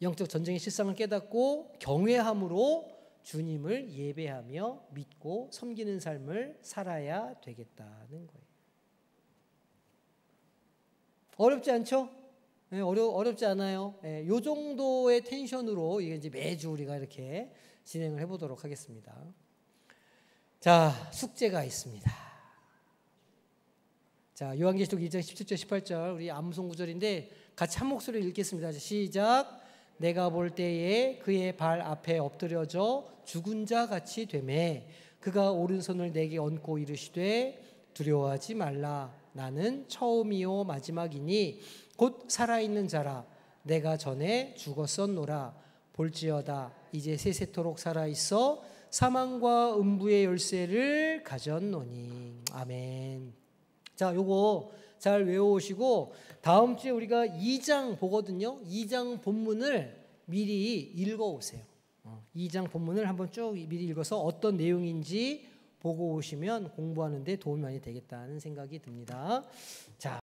S1: 영적 전쟁의 실상을 깨닫고 경외함으로 주님을 예배하며 믿고 섬기는 삶을 살아야 되겠다는 거예요. 어렵지 않죠? 네, 어렵지 않아요. 네, 이 정도의 텐션으로 이게 이제 매주 우리가 이렇게 진행을 해보도록 하겠습니다. 자, 숙제가 있습니다. 자, 요한계시록 2장 17절 18절 우리 암송 구절인데 같이 한 목소리로 읽겠습니다. 시작. 내가 볼 때에 그의 발 앞에 엎드려져 죽은 자 같이 되매 그가 오른손을 내게 얹고 이르시되 두려워하지 말라. 나는 처음이요 마지막이니 곧 살아있는 자라. 내가 전에 죽었었노라. 볼지어다 이제 세세토록 살아있어 사망과 음부의 열쇠를 가졌노니. 아멘. 자, 요거 잘 외워오시고 다음 주에 우리가 2장 보거든요. 2장 본문을 미리 읽어오세요. 2장 본문을 한번 쭉 미리 읽어서 어떤 내용인지 보고 오시면 공부하는 데 도움이 많이 되겠다는 생각이 듭니다. 자.